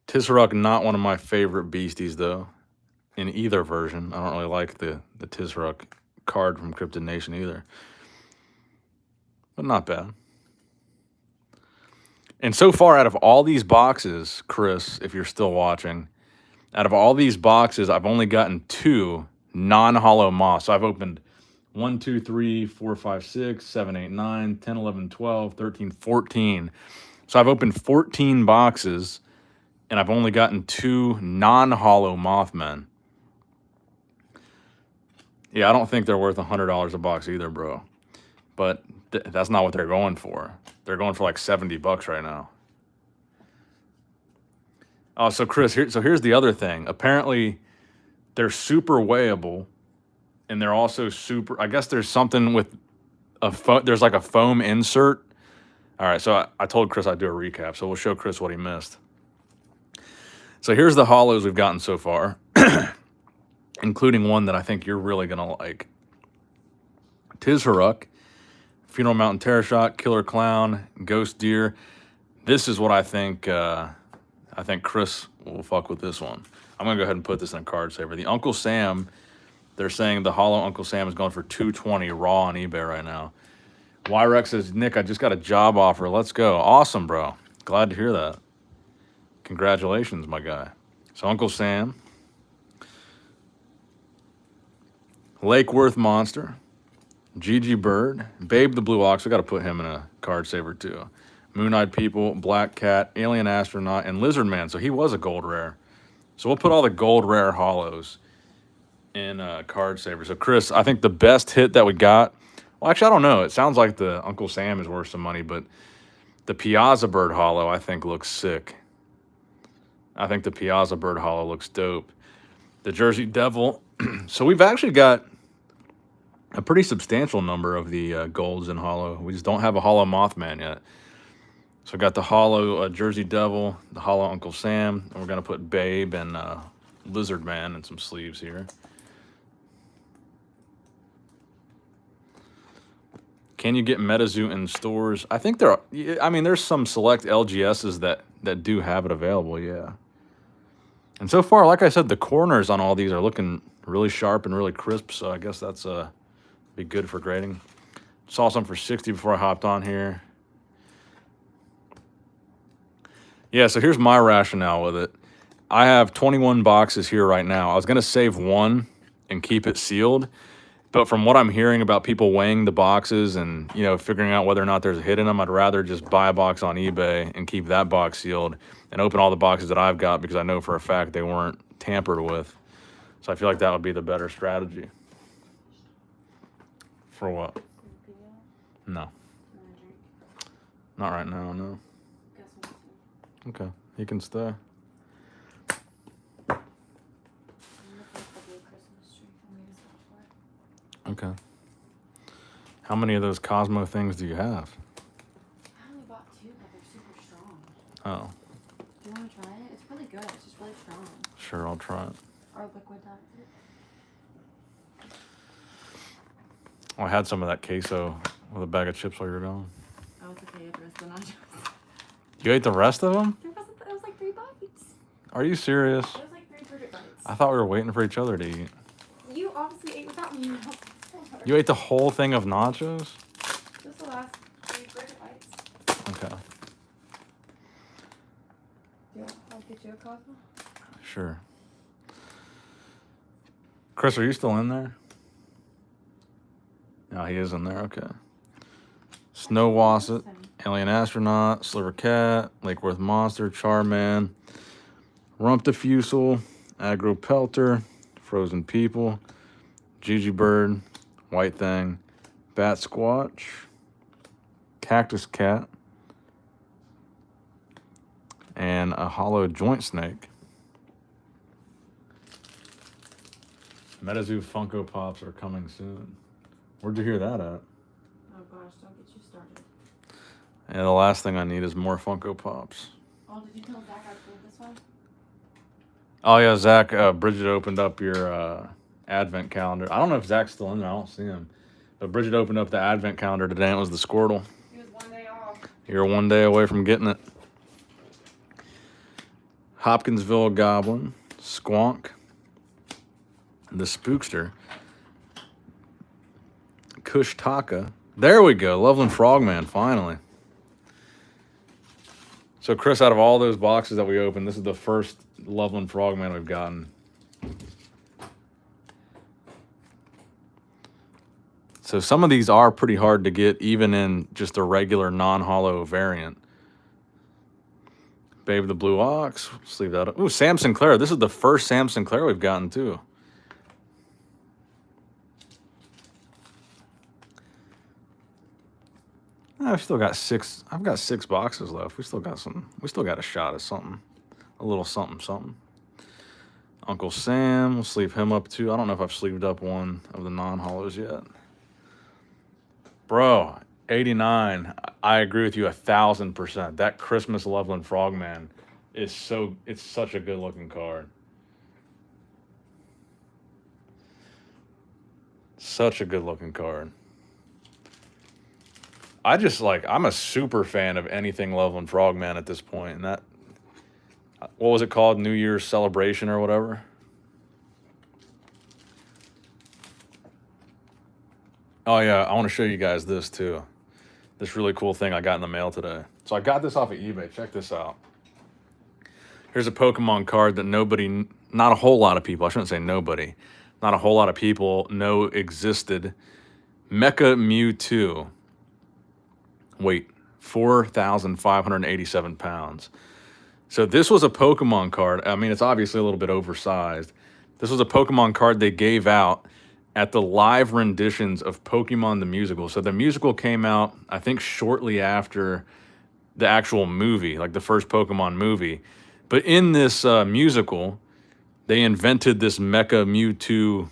Tizharuk, not one of my favorite beasties, though, in either version. I don't really like the Tizharuk card from Cryptid Nation either. But not bad. And so far, out of all these boxes, Chris, if you're still watching, out of all these boxes, I've only gotten 2 non-holo moths. So I've opened 1, 2, 3, 4, 5, 6, 7, 8, 9, 10, 11, 12, 13, 14. So I've opened 14 boxes, and I've only gotten 2 non-holo Mothmen. Yeah, I don't think they're worth $100 a box either, bro. But that's not what they're going for. They're going for like $70 right now. Oh, so Chris, here's the other thing. Apparently, they're super weighable, and they're also super. I guess there's something with there's like a foam insert. All right, so I told Chris I'd do a recap, so we'll show Chris what he missed. So here's the holos we've gotten so far, including one that I think you're really gonna like. Tizharuk, Funeral Mountain Terror Shot, Killer Clown, Ghost Deer. This is what I think. I think Chris will fuck with this one. I'm gonna go ahead and put this in a card saver. The Uncle Sam, they're saying the holo Uncle Sam is going for $220 raw on eBay right now. Yrex says, Nick, I just got a job offer. Let's go. Awesome, bro. Glad to hear that. Congratulations, my guy. So Uncle Sam, Lake Worth Monster, Gigi Bird, Babe the Blue Ox. I got to put him in a card saver too. Moon-Eyed People, Black Cat, Alien Astronaut, and Lizard Man. So he was a gold rare. So we'll put all the gold rare holos in card saver. So Chris, I think the best hit that we got. Well, actually, I don't know. It sounds like the Uncle Sam is worth some money, but the Piazza Bird holo I think looks sick. I think the Piazza Bird holo looks dope. The Jersey Devil. So we've actually got a pretty substantial number of the golds in holo. We just don't have a holo Mothman yet. So I got the holo Jersey Devil, the holo Uncle Sam, and we're going to put Babe and Lizard Man in some sleeves here. Can you get Metazoo in stores? I think there are, I mean, there's some select LGSs that do have it available, yeah. And so far, like I said, the corners on all these are looking really sharp and really crisp, so I guess that's be good for grading. Saw some for 60 before I hopped on here. Yeah, so here's my rationale with it. I have 21 boxes here right now. I was going to save one and keep it sealed, but from what I'm hearing about people weighing the boxes and, you know, figuring out whether or not there's a hit in them, I'd rather just buy a box on eBay and keep that box sealed and open all the boxes that I've got because I know for a fact they weren't tampered with. So I feel like that would be the better strategy. For what? No. Not right now, no. Okay, he can stay. Okay. How many of those Cosmo things do you have? I only bought 2, but they're super strong. Oh. Do you want to try it? It's really good. It's just really strong. Sure, I'll try it. Or liquid toxic. Oh, I had some of that queso with a bag of chips while you were gone. Oh, it's okay. The rest of the nachos. You ate the rest of them? It was like 3 bites. Are you serious? It was like 3 perfect bites. I thought we were waiting for each other to eat. You obviously ate without me. You ate the whole thing of nachos? Just the last 3 perfect bites. Okay. Do you want I'll get you a Cosmo? Sure. Chris, are you still in there? No, he is in there. Okay. Snow Wasset, Alien Astronaut, Sliver Cat, Lake Worth Monster, Charman, Rumptifusel, Aggro Pelter, Frozen People, Gigi Bird, White Thing, Bat Squatch, Cactus Cat, and a hollow joint snake. Metazoo Funko Pops are coming soon. Where'd you hear that at? Oh gosh, don't get you started. And the last thing I need is more Funko Pops. Oh, did you tell Zach I pulled this one? Oh yeah, Zach, Bridget opened up your advent calendar. I don't know if Zach's still in there. I don't see him. But Bridget opened up the advent calendar today, and it was the Squirtle. He was 1 day off. You're 1 day away from getting it. Hopkinsville Goblin, Squonk, the Spookster, Kush Taka. There we go, Loveland Frogman, finally. So Chris, out of all those boxes that we opened, this is the first Loveland Frogman we've gotten. So some of these are pretty hard to get, even in just a regular non-hollow variant. Babe the Blue Ox. Let's leave that up. Ooh, Sam Sinclair. This is the first Sam Sinclair we've gotten, too. I've still got 6. I've got 6 boxes left. We still got some. We still got a shot at something. A little something, something. Uncle Sam. We'll sleeve him up, too. I don't know if I've sleeved up one of the non-hollows yet. Bro, 89. I agree with you 1,000%. That Christmas Loveland Frogman is it's such a good looking card. Such a good looking card. I'm a super fan of anything Loveland Frogman at this point. And that, what was it called? New Year's Celebration or whatever? Oh, yeah, I want to show you guys this, too. This really cool thing I got in the mail today. So I got this off of eBay. Check this out. Here's a Pokemon card that not a whole lot of people, I shouldn't say nobody, not a whole lot of people know existed. Mecha Mewtwo. Weight, 4,587 pounds. So this was a Pokemon card. I mean, it's obviously a little bit oversized. This was a Pokemon card they gave out at the live renditions of Pokemon the Musical. So the musical came out, I think, shortly after the actual movie, like the first Pokemon movie. But in this musical, they invented this Mecha Mewtwo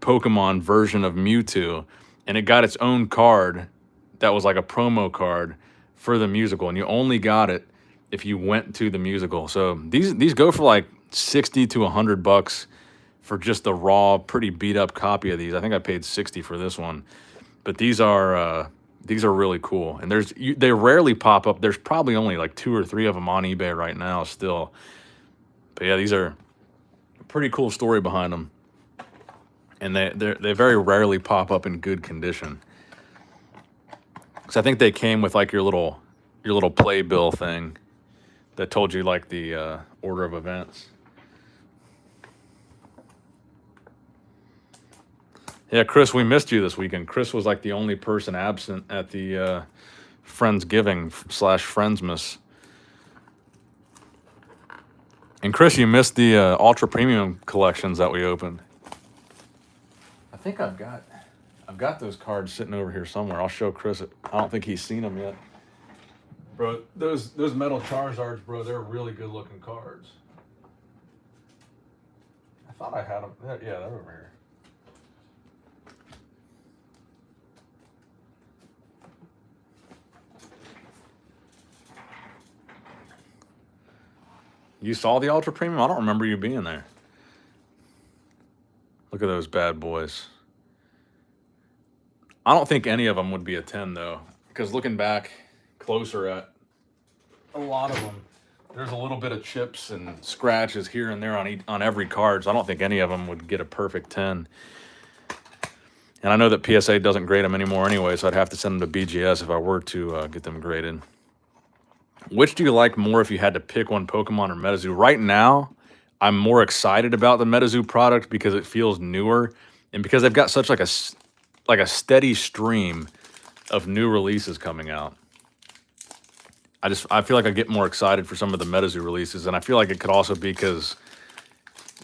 Pokemon version of Mewtwo, and it got its own card that was like a promo card for the musical, and you only got it if you went to the musical. So these go for like $60 to $100 for just the raw, pretty beat up copy of these. I think I paid $60 for this one. But these are These are really cool, and they rarely pop up. There's probably only like 2 or 3 of them on eBay right now still. But yeah, these are a pretty cool story behind them, and they very rarely pop up in good condition. Because I think they came with like your little playbill thing that told you like the order of events. Yeah, Chris, we missed you this weekend. Chris was like the only person absent at the Friendsgiving / Friendsmas. And Chris, you missed the ultra premium collections that we opened. I think I've got those cards sitting over here somewhere. I'll show Chris it. I don't think he's seen them yet. Bro, those metal Charizards, bro, they're really good looking cards. I thought I had them. Yeah, they're over here. You saw the ultra premium? I don't remember you being there. Look at those bad boys. I don't think any of them would be a 10 though, because looking back closer at a lot of them, there's a little bit of chips and scratches here and there on every card. So I don't think any of them would get a perfect 10. And I know that PSA doesn't grade them anymore anyway, so I'd have to send them to BGS if I were to get them graded. Which do you like more if you had to pick one, Pokemon or Metazoo? Right now, I'm more excited about the Metazoo product because it feels newer and because they've got such like a steady stream of new releases coming out. I feel like I get more excited for some of the Metazoo releases, and I feel like it could also be because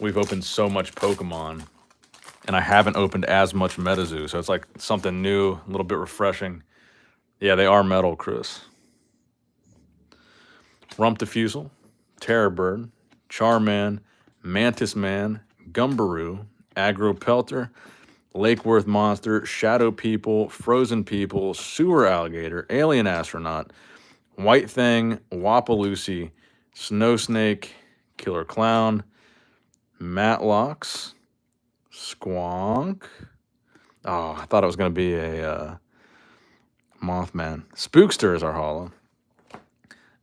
we've opened so much Pokemon and I haven't opened as much Metazoo, so it's like something new, a little bit refreshing. Yeah, they are metal, Chris. Rump Diffusal, Terror Bird, Charman, Mantis Man, Gumbaroo, Aggro Pelter, Lakeworth Monster, Shadow People, Frozen People, Sewer Alligator, Alien Astronaut, White Thing, Wapaloosie, Snow Snake, Killer Clown, Matlocks, Squonk. Oh, I thought it was going to be a Mothman. Spookster is our holo.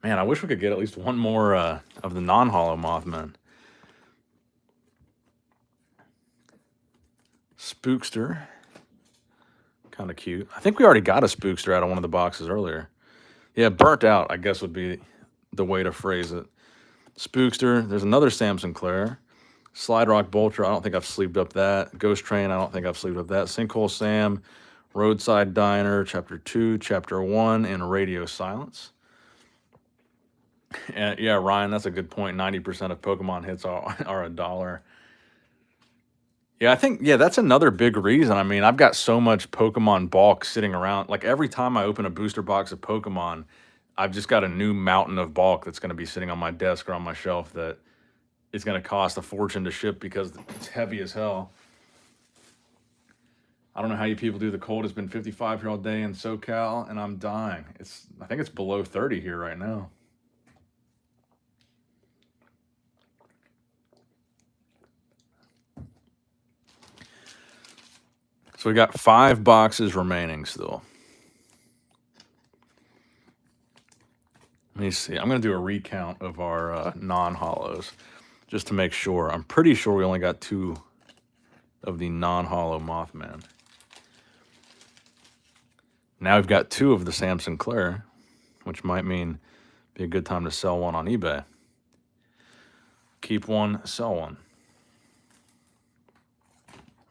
Man, I wish we could get at least one more of the non-holo Mothman. Spookster. Kind of cute. I think we already got a Spookster out of one of the boxes earlier. Yeah, burnt out, I guess would be the way to phrase it. Spookster. There's another Sam Sinclair. Slide Rock Bolter. I don't think I've sleeved up that. Ghost Train. I don't think I've sleeved up that. Sinkhole Sam. Roadside Diner. Chapter 2. Chapter 1. And Radio Silence. Yeah, Ryan, that's a good point. 90% of Pokemon hits are $1. Yeah, I think, that's another big reason. I mean, I've got so much Pokemon bulk sitting around. Like, every time I open a booster box of Pokemon, I've just got a new mountain of bulk that's going to be sitting on my desk or on my shelf that is going to cost a fortune to ship because it's heavy as hell. I don't know how you people do the cold. It's been 55 here all day in SoCal, and I'm dying. I think it's below 30 here right now. So we got 5 boxes remaining still. Let me see. I'm going to do a recount of our non-holos just to make sure. I'm pretty sure we only got 2 of the non-holo Mothman. Now we've got 2 of the Sam Sinclair, which might mean be a good time to sell one on eBay. Keep one, sell one.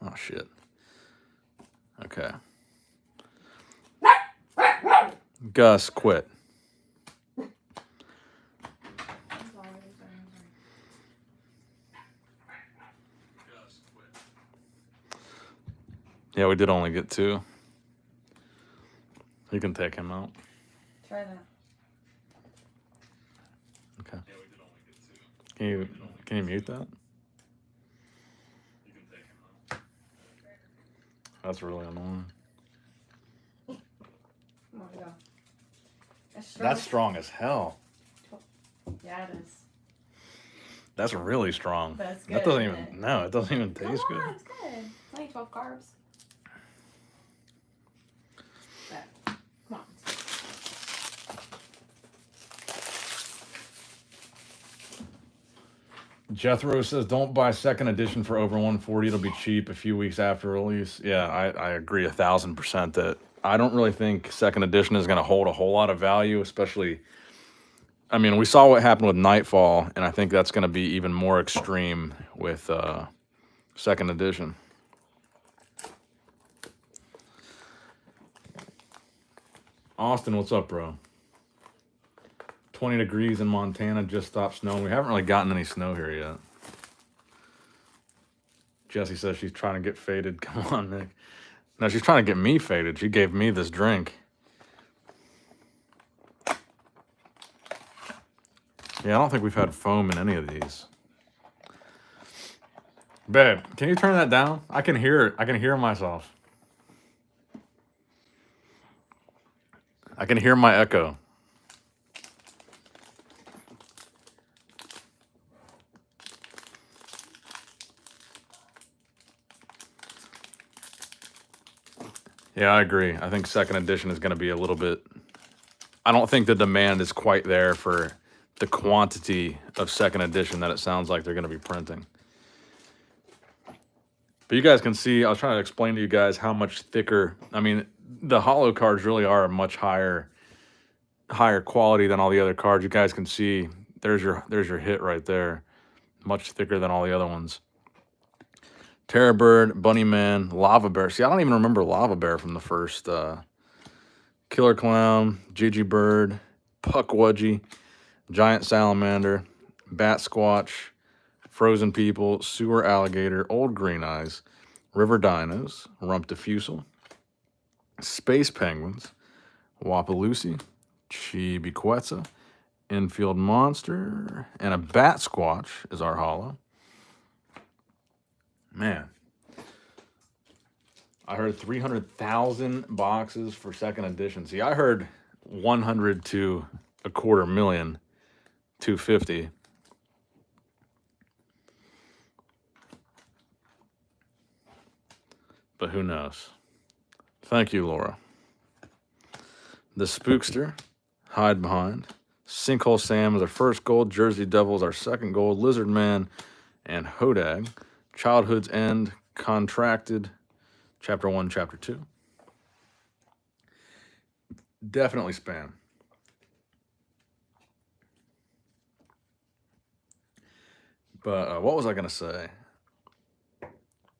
Oh, shit. Okay. Gus, quit. Yeah, we did only get 2. You can take him out. Try that. Okay. Yeah, we did only get 2. Can you mute that? You can take him out. That's really annoying. Oh my god. That's strong as hell. Yeah, it is. That's really strong. But it's good. That doesn't even. No, it doesn't even taste good. It's good. Only 12 carbs. Jethro says, don't buy second edition for over 140. It'll be cheap a few weeks after release. Yeah, I agree 1,000% that I don't really think second edition is going to hold a whole lot of value, especially, I mean, we saw what happened with Nightfall, and I think that's going to be even more extreme with second edition. Austin, what's up, bro? 20 degrees in Montana, just stopped snowing. We haven't really gotten any snow here yet. Jesse says she's trying to get faded. Come on, Nick. No, she's trying to get me faded. She gave me this drink. Yeah, I don't think we've had foam in any of these. Babe, can you turn that down? I can hear it. I can hear myself. I can hear my echo. Yeah, I agree. I think second edition is going to be a little bit... I don't think the demand is quite there for the quantity of second edition that it sounds like they're going to be printing. But you guys can see, I was trying to explain to you guys how much thicker... I mean, the holo cards really are a much higher quality than all the other cards. You guys can see, there's your hit right there. Much thicker than all the other ones. Terror Bird, Bunny Man, Lava Bear. See, I don't even remember Lava Bear from the first. Killer Clown, Gigi Bird, Puckwudgie, Giant Salamander, Bat Squatch, Frozen People, Sewer Alligator, Old Green Eyes, River Dinos, Rump Diffusal, Space Penguins, Wapaloosie, Chibiquetza, Infield Monster, and a Bat Squatch is our holo. Man, I heard 300,000 boxes for second edition. See, I heard 100 to a quarter million, 250. But who knows? Thank you, Laura. The Spookster, Hide Behind. Sinkhole Sam is our first gold. Jersey Devil is our second gold. Lizard Man and Hodag. Childhood's End, Contracted, Chapter 1, Chapter 2. Definitely spam. But what was I going to say?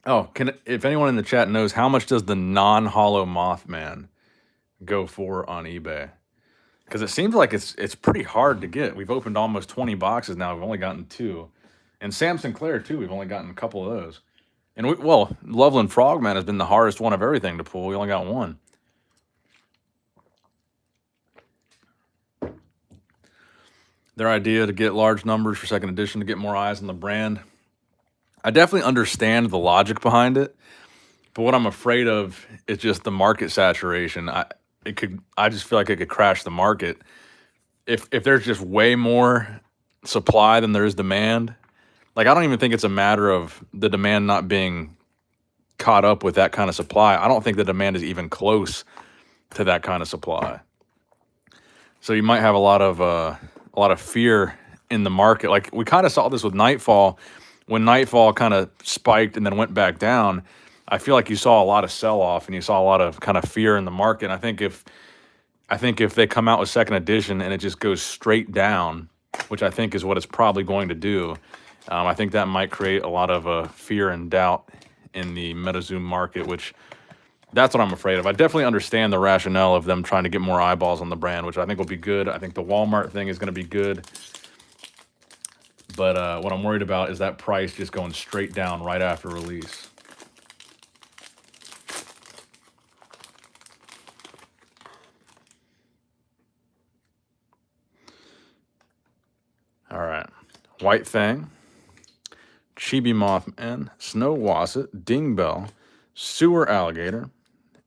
Oh, if anyone in the chat knows, how much does the non-holo Mothman go for on eBay? Because it seems like it's pretty hard to get. We've opened almost 20 boxes now. We've only gotten 2. And Sam Sinclair, too, we've only gotten a couple of those. And, Loveland Frogman has been the hardest one of everything to pull. We only got 1. Their idea to get large numbers for second edition to get more eyes on the brand. I definitely understand the logic behind it. But what I'm afraid of is just the market saturation. I just feel like it could crash the market. If there's just way more supply than there is demand... Like, I don't even think it's a matter of the demand not being caught up with that kind of supply. I don't think the demand is even close to that kind of supply. So you might have a lot of fear in the market. Like, we kind of saw this with Nightfall. When Nightfall kind of spiked and then went back down, I feel like you saw a lot of sell-off and you saw a lot of kind of fear in the market. And I think if they come out with second edition and it just goes straight down, which I think is what it's probably going to do, I think that might create a lot of fear and doubt in the Metazoo market, which that's what I'm afraid of. I definitely understand the rationale of them trying to get more eyeballs on the brand, which I think will be good. I think the Walmart thing is going to be good. But what I'm worried about is that price just going straight down right after release. All right. White Fang. Chibi Mothman, Snow Wasset, Dingbell, Sewer Alligator,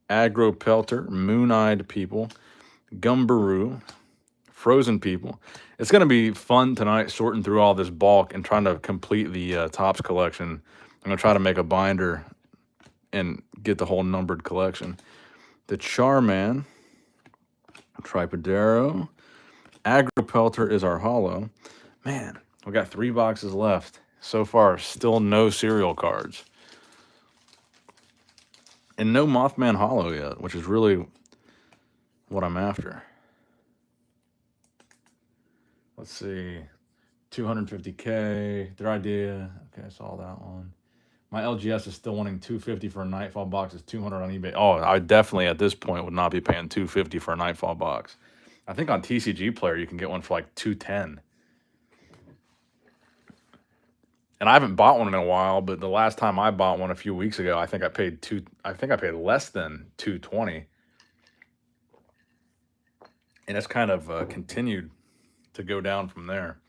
Aggro Pelter, Moon-Eyed People, Gumbaroo, Frozen People. It's going to be fun tonight sorting through all this bulk and trying to complete the Topps collection. I'm going to try to make a binder and get the whole numbered collection. The Charman, Tripodero, Aggro Pelter is our holo. Man, we got 3 boxes left. So far, still no serial cards. And no Mothman Hollow yet, which is really what I'm after. Let's see. 250K. Their idea. Okay, I saw that one. My LGS is still wanting 250 for a Nightfall box. It's 200 on eBay. Oh, I definitely at this point would not be paying 250 for a Nightfall box. I think on TCG Player you can get one for like 210. And I haven't bought one in a while, but the last time I bought one a few weeks ago, I think I paid less than 220. And it's kind of continued to go down from there.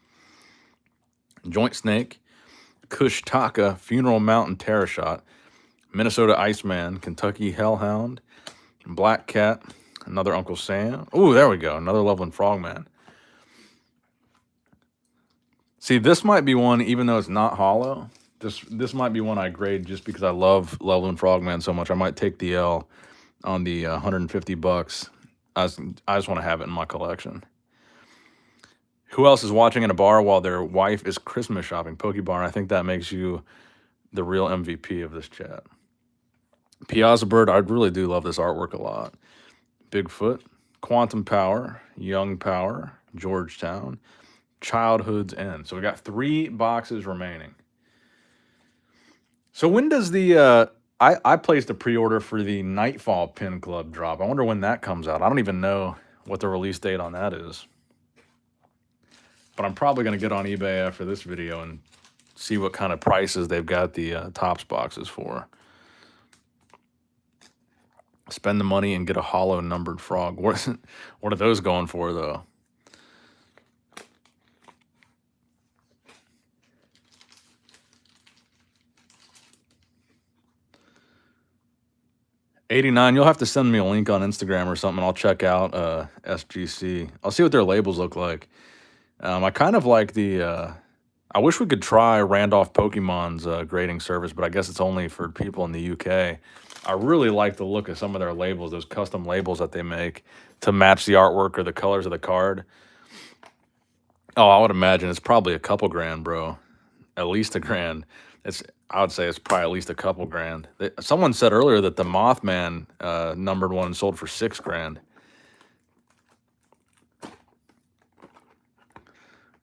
Joint Snake, Kush Taka, Funeral Mountain Terror Shot, Minnesota Iceman, Kentucky Hellhound, Black Cat, another Uncle Sam. Ooh, there we go. Another Loveland Frogman. See, this might be one, even though it's not hollow, this might be one I grade just because I love Loveland Frogman so much. I might take the L on the $150. I just want to have it in my collection. Who else is watching in a bar while their wife is Christmas shopping? Pokebar. I think that makes you the real MVP of this chat. Piazza Bird. I really do love this artwork a lot. Bigfoot, Quantum Power, Young Power, Georgetown, Childhood's End. So we got 3 boxes remaining. So when does the I placed a pre-order for the Nightfall Pin Club drop. I wonder when that comes out. I don't even know what the release date on that is. But I'm probably going to get on eBay after this video and see what kind of prices they've got the Topps boxes for. Spend the money and get a hollow numbered frog. What are those going for, though? $89. You'll have to send me a link on Instagram or something. I'll check out SGC. I'll see what their labels look like. I kind of like the... I wish we could try Randolph Pokemon's grading service, but I guess it's only for people in the UK. I really like the look of some of their labels, those custom labels that they make to match the artwork or the colors of the card. Oh, I would imagine it's probably a couple grand, bro. At least a grand. I would say it's probably at least a couple grand. Someone said earlier that the Mothman numbered one sold for $6 grand.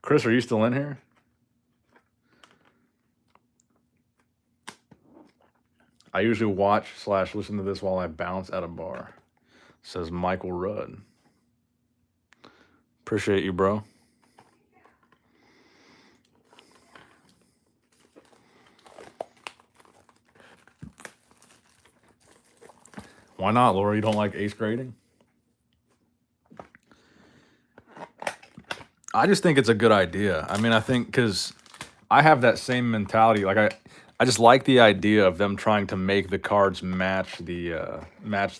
Chris, are you still in here? I usually watch/listen to this while I bounce at a bar, says Michael Rudd. Appreciate you, bro. Why not, Laura? You don't like ace grading? I just think it's a good idea. I mean, I think because I have that same mentality. Like I just like the idea of them trying to make the cards match the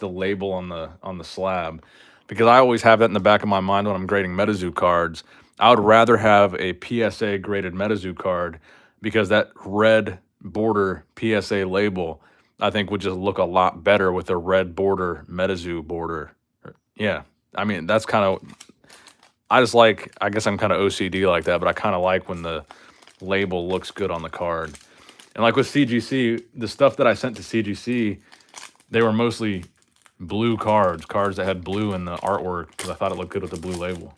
label on the slab, because I always have that in the back of my mind when I'm grading Metazoo cards. I would rather have a PSA graded Metazoo card because that red border PSA label I think would just look a lot better with a red border Metazoo border. Yeah, I mean that's kind of. I guess I'm kind of OCD like that, but I kind of like when the label looks good on the card. And like with CGC, the stuff that I sent to CGC, they were mostly blue cards that had blue in the artwork because I thought it looked good with the blue label.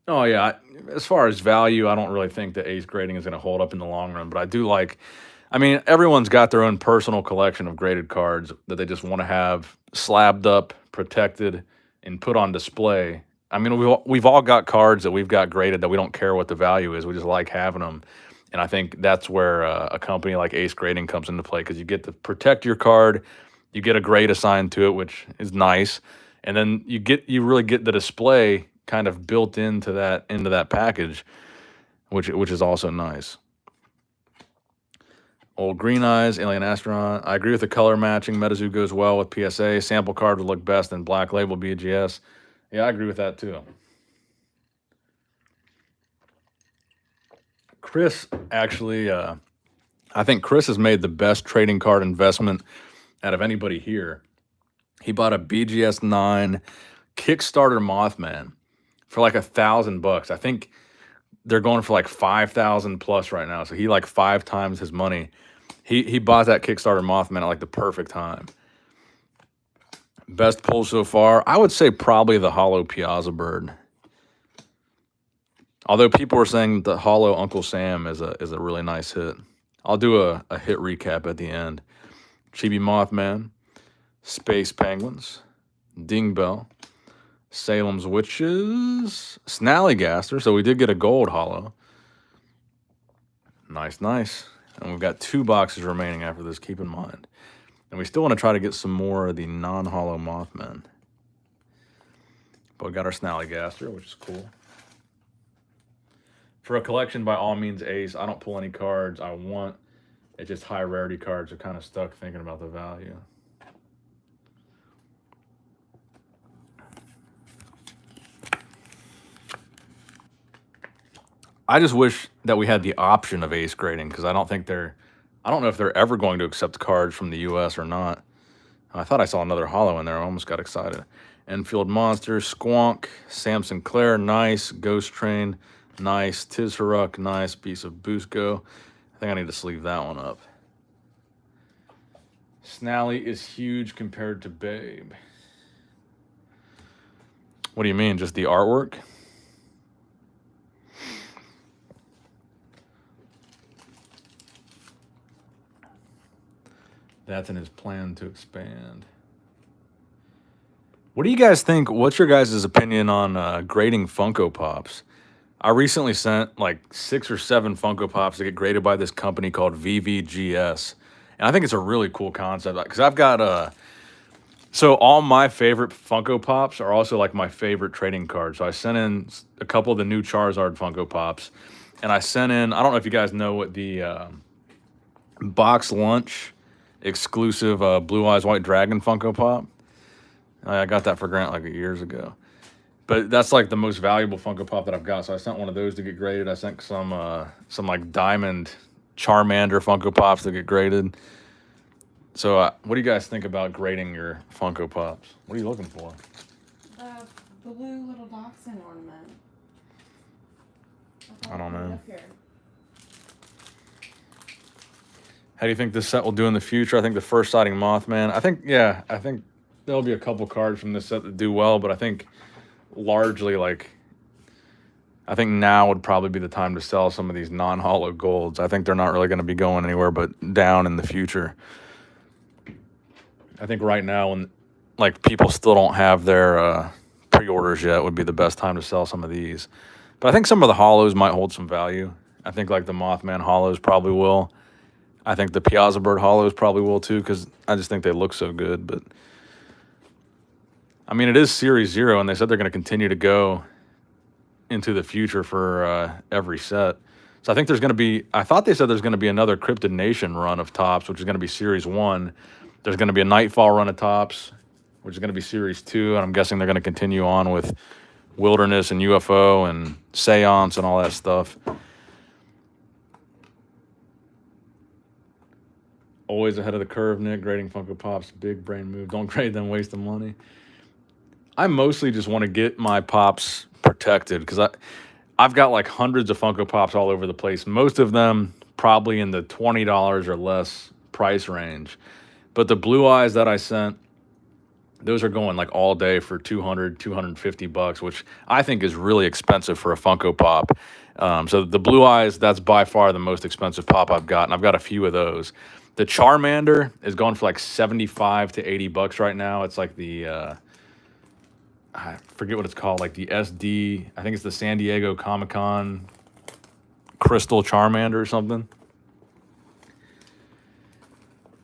Oh, yeah. As far as value, I don't really think that ace grading is going to hold up in the long run, but I do like... I mean, everyone's got their own personal collection of graded cards that they just want to have slabbed up, protected, and put on display. I mean, we've all got cards that we've got graded that we don't care what the value is. We just like having them. And I think that's where a company like Ace Grading comes into play, because you get to protect your card, you get a grade assigned to it, which is nice, and then you really get the display kind of built into that package, which is also nice. Old Green Eyes, Alien Astronaut. I agree with the color matching. Metazoo goes well with PSA. Sample card would look best in Black Label BGS. Yeah, I agree with that too. Chris, actually, I think Chris has made the best trading card investment out of anybody here. He bought a BGS 9 Kickstarter Mothman. for like $1,000. I think they're going for like 5,000 plus right now. So he like 5 times his money. He bought that Kickstarter Mothman at like the perfect time. Best pull so far, I would say probably the Hollow Piazza Bird. Although people were saying the Hollow Uncle Sam is a really nice hit. I'll do a hit recap at the end. Chibi Mothman, Space Penguins, Ding Bell, Salem's Witches, Snallygaster. So we did get a gold hollow. Nice, nice. And we've got 2 boxes remaining after this, keep in mind. And we still want to try to get some more of the non-hollow Mothman. But we got our Snallygaster, which is cool. For a collection, by all means, ace. I don't pull any cards I want. It's just high rarity cards are kind of stuck thinking about the value. I just wish that we had the option of ace grading, because I don't know if they're ever going to accept cards from the US or not. I thought I saw another hollow in there. I almost got excited. Enfield Monster, Squonk, Sam Sinclair, nice. Ghost Train, nice. Tizharuk, nice. Piece of Busco. I think I need to sleeve that one up. Snally is huge compared to Babe. What do you mean? Just the artwork? That's in his plan to expand. What do you guys think? What's your guys' opinion on grading Funko Pops? I recently sent like 6 or 7 Funko Pops to get graded by this company called VVGS. And I think it's a really cool concept, because I've got so all my favorite Funko Pops are also like my favorite trading cards. So I sent in a couple of the new Charizard Funko Pops, and I sent in, I don't know if you guys know what the Box Lunch exclusive Blue Eyes White Dragon Funko Pop. I got that for Grant like years ago. But that's like the most valuable Funko Pop that I've got. So I sent one of those to get graded. I sent some like Diamond Charmander Funko Pops to get graded. So what do you guys think about grading your Funko Pops? What are you looking for? The blue little dachshund ornament. I don't know. Up here. How do you think this set will do in the future? I think the first sighting Mothman. I think there'll be a couple cards from this set that do well, but I think largely, like, I think now would probably be the time to sell some of these non-hollow golds. I think they're not really going to be going anywhere but down in the future. I think right now, when like people still don't have their pre-orders yet, would be the best time to sell some of these. But I think some of the hollows might hold some value. I think like the Mothman hollows probably will. I think the Piazza Bird hollows probably will too, because I just think they look so good. But I mean, it is Series 0, and they said they're going to continue to go into the future for every set. So I think there's going to be, I thought they said there's going to be another Cryptid Nation run of Tops, which is going to be Series 1. There's going to be a Nightfall run of Tops, which is going to be Series 2, and I'm guessing they're going to continue on with Wilderness and UFO and Seance and all that stuff. Always ahead of the curve, Nick. Grading Funko Pops, big brain move. Don't grade them, waste the money. I mostly just want to get my Pops protected, because I've got like hundreds of Funko Pops all over the place. Most of them probably in the $20 or less price range. But the Blue Eyes that I sent, those are going like all day for $200, $250, which I think is really expensive for a Funko Pop. So the Blue Eyes, that's by far the most expensive Pop I've got, and I've got a few of those. The Charmander is going for like $75 to $80 right now. It's like the I forget what it's called, like the SD, I think it's the San Diego Comic-Con Crystal Charmander or something.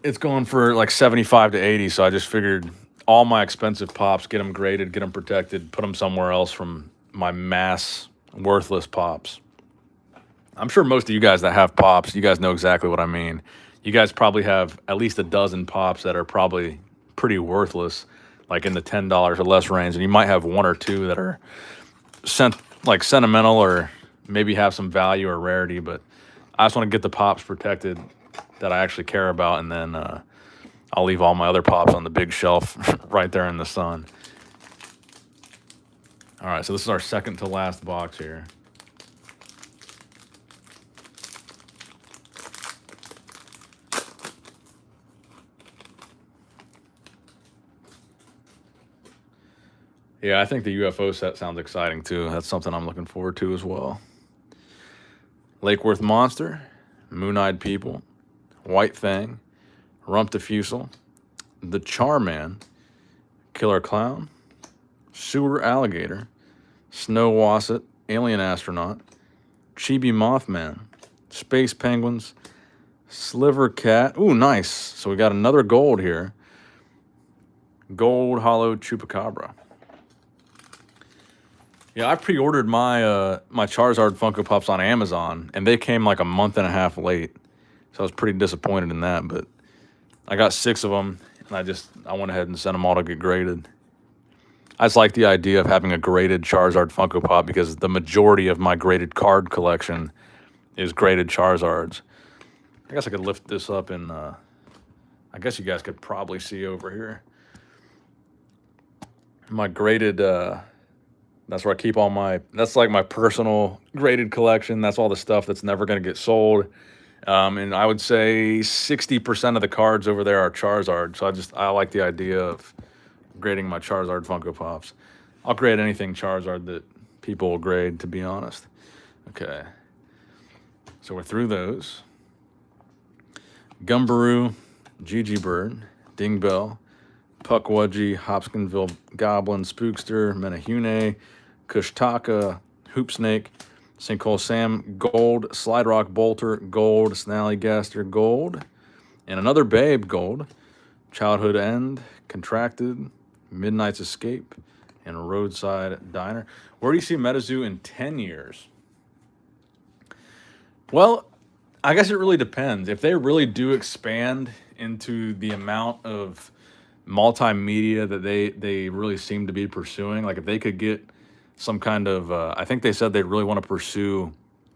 It's going for like $75 to $80, so I just figured all my expensive Pops, get them graded, get them protected, put them somewhere else from my mass worthless Pops. I'm sure most of you guys that have Pops, you guys know exactly what I mean. You guys probably have at least a dozen Pops that are probably pretty worthless, like in the $10 or less range, and you might have 1 or 2 that are like sentimental or maybe have some value or rarity, but I just want to get the Pops protected that I actually care about, and then I'll leave all my other Pops on the big shelf right there in the sun. All right, so this is our second to last box here. Yeah, I think the UFO set sounds exciting too. That's something I'm looking forward to as well. Lake Worth Monster, Moon-Eyed People, White Fang, Rumptifusel, the Charman, Killer Clown, Sewer Alligator, Snow Wasset, Alien Astronaut, Chibi Mothman, Space Penguins, Sliver Cat. Ooh, nice. So we got another gold here. Gold Hollow Chupacabra. Yeah, I pre-ordered my my Charizard Funko Pops on Amazon, and they came like a month and a half late. So I was pretty disappointed in that, but I got 6 of them, and I went ahead and sent them all to get graded. I just like the idea of having a graded Charizard Funko Pop because the majority of my graded card collection is graded Charizards. I guess I could lift this up and I guess you guys could probably see over here. My graded, that's where I keep all that's like my personal graded collection. That's all the stuff that's never going to get sold. And I would say 60% of the cards over there are Charizard. So I like the idea of grading my Charizard Funko Pops. I'll grade anything Charizard that people will grade, to be honest. Okay. So we're through those. Gumbaroo, Gigi Bird, Dingbell, Puckwudgie, Hopkinsville Goblin, Spookster, Menahune, Kushtaka, Hoopsnake, Sinkhole Sam, Gold, Slide Rock Bolter, Gold, Snallygaster, Gold, and another Babe, Gold, Childhood End, Contracted, Midnight's Escape, and Roadside Diner. Where do you see Metazoo in 10 years? Well, I guess it really depends. If they really do expand into the amount of multimedia that they really seem to be pursuing, like if they could get some kind of, I think they said they really want to pursue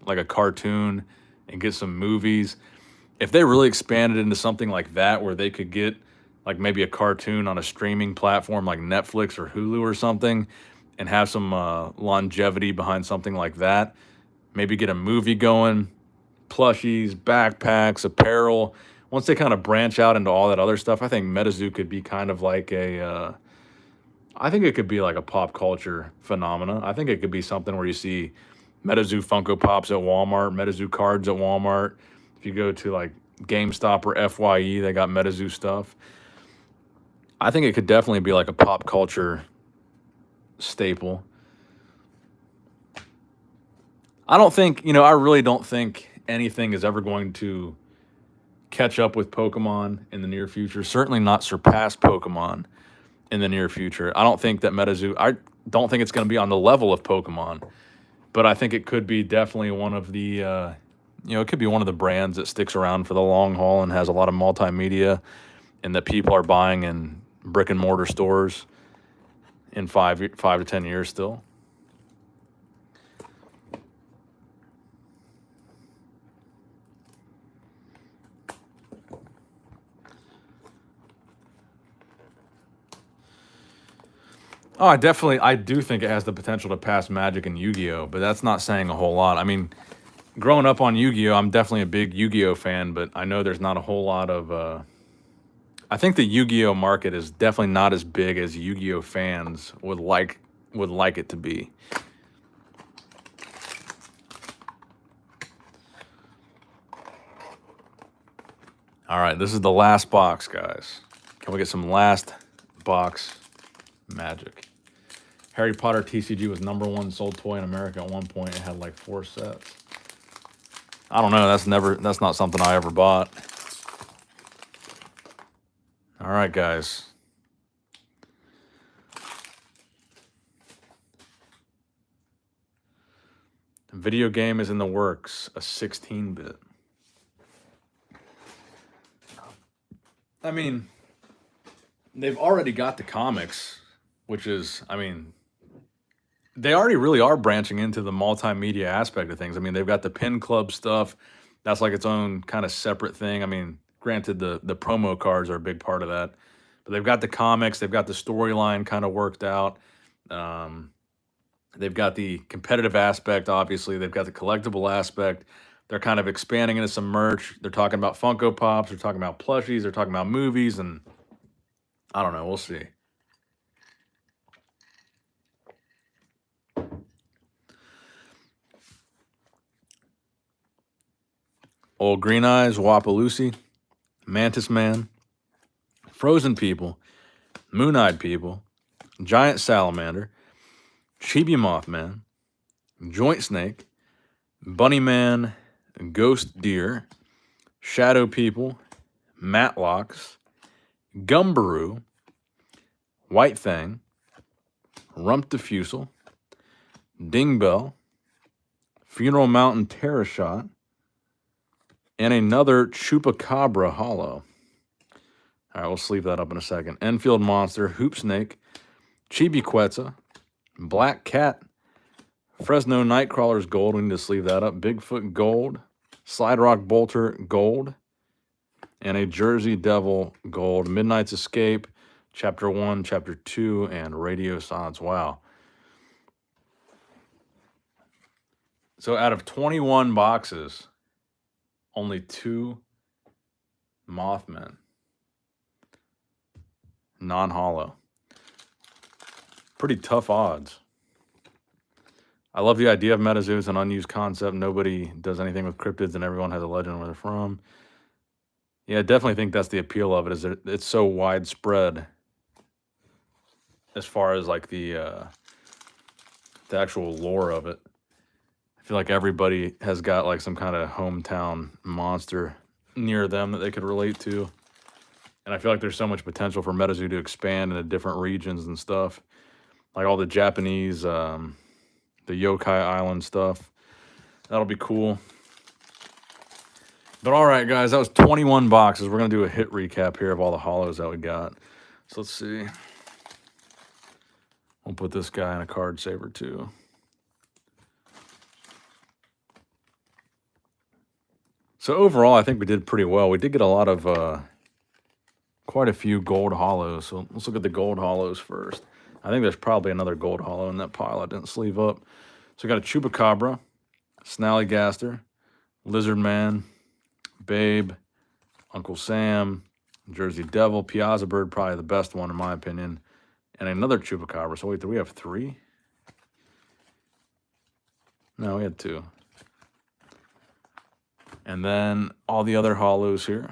like a cartoon and get some movies. If they really expanded into something like that, where they could get like maybe a cartoon on a streaming platform like Netflix or Hulu or something, and have some longevity behind something like that, maybe get a movie going, plushies, backpacks, apparel. Once they kind of branch out into all that other stuff, I think Metazoo could be kind of like I think it could be like a pop culture phenomena. I think it could be something where you see Metazoo Funko Pops at Walmart, Metazoo cards at Walmart. If you go to like GameStop or FYE, they got Metazoo stuff. I think it could definitely be like a pop culture staple. I don't think, I really don't think anything is ever going to catch up with Pokemon in the near future. Certainly not surpass Pokemon in the near future. I don't think that I don't think it's going to be on the level of Pokemon, but I think it could be definitely one of the, it could be one of the brands that sticks around for the long haul and has a lot of multimedia, and that people are buying in brick and mortar stores in 5 to 10 years still. Oh, I do think it has the potential to pass Magic and Yu-Gi-Oh, but that's not saying a whole lot. I mean, growing up on Yu-Gi-Oh, I'm definitely a big Yu-Gi-Oh fan, but I know there's not a whole lot of, I think the Yu-Gi-Oh market is definitely not as big as Yu-Gi-Oh fans would like it to be. All right, this is the last box, guys. Can we get some last box magic? Harry Potter TCG was #1 sold toy in America at one point. It had like 4 sets. I don't know. That's not something I ever bought. All right, guys. The video game is in the works, a 16-bit. I mean, they've already got the comics, which is, they already really are branching into the multimedia aspect of things. I mean, they've got the Pin Club stuff. That's like its own kind of separate thing. I mean, granted, the promo cards are a big part of that. But they've got the comics. They've got the storyline kind of worked out. They've got the competitive aspect, obviously. They've got the collectible aspect. They're kind of expanding into some merch. They're talking about Funko Pops. They're talking about plushies. They're talking about movies. And I don't know. We'll see. Old Green Eyes, Wapaloosie, Mantis Man, Frozen People, Moon-Eyed People, Giant Salamander, Chibi Mothman, Joint Snake, Bunny Man, Ghost Deer, Shadow People, Matlocks, Gumbaroo, White Fang, Rump Diffusal, Dingbell, Funeral Mountain Terror Shot, and another Chupacabra Hollow. All right, we'll sleeve that up in a second. Enfield Monster, Hoop Snake, Chibi Quetzal, Black Cat, Fresno Nightcrawler's Gold. We need to sleeve that up. Bigfoot Gold, Slide Rock Bolter Gold, and a Jersey Devil Gold. Midnight's Escape, Chapter 1, Chapter 2, and Radio Silence. Wow. So out of 21 boxes, only 2 Mothmen. Non-hollow. Pretty tough odds. I love the idea of Metazoo. It's an unused concept. Nobody does anything with cryptids, and everyone has a legend where they're from. Yeah, I definitely think that's the appeal of it, is that it's so widespread as far as like the actual lore of it. I feel like everybody has got like some kind of hometown monster near them that they could relate to. And I feel like there's so much potential for Metazoo to expand into different regions and stuff. Like all the Japanese, the Yokai Island stuff. That'll be cool. But all right, guys, that was 21 boxes. We're going to do a hit recap here of all the hollows that we got. So let's see. We'll put this guy in a card saver too. So overall, I think we did pretty well. We did get a lot of, quite a few gold hollows. So let's look at the gold hollows first. I think there's probably another gold hollow in that pile I didn't sleeve up. So we got a Chupacabra, Snallygaster, Lizard Man, Babe, Uncle Sam, Jersey Devil, Piazza Bird, probably the best one in my opinion, and another Chupacabra. So wait, do we have 3? No, we had 2. And then all the other hollows here.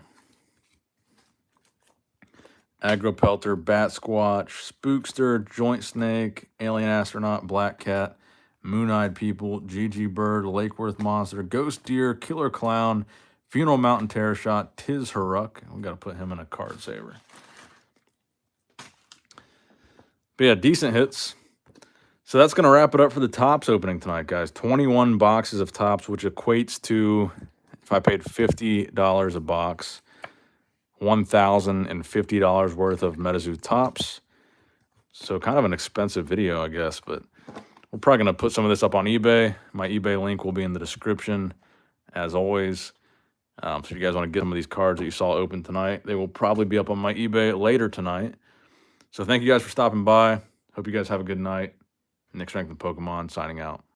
Aggro Pelter, Bat Squatch, Spookster, Joint Snake, Alien Astronaut, Black Cat, Moon-Eyed People, GG Bird, Lakeworth Monster, Ghost Deer, Killer Clown, Funeral Mountain Terror Shot, Tiz Haruk. We got to put him in a card saver. But yeah, decent hits. So that's going to wrap it up for the Topps opening tonight, guys. 21 boxes of Topps, which equates to, if I paid $50 a box, $1,050 worth of Metazoo Topps. So kind of an expensive video, I guess, but we're probably going to put some of this up on eBay. My eBay link will be in the description, as always. So if you guys want to get some of these cards that you saw open tonight, they will probably be up on my eBay later tonight. So thank you guys for stopping by. Hope you guys have a good night. Nick Strength and Pokemon signing out.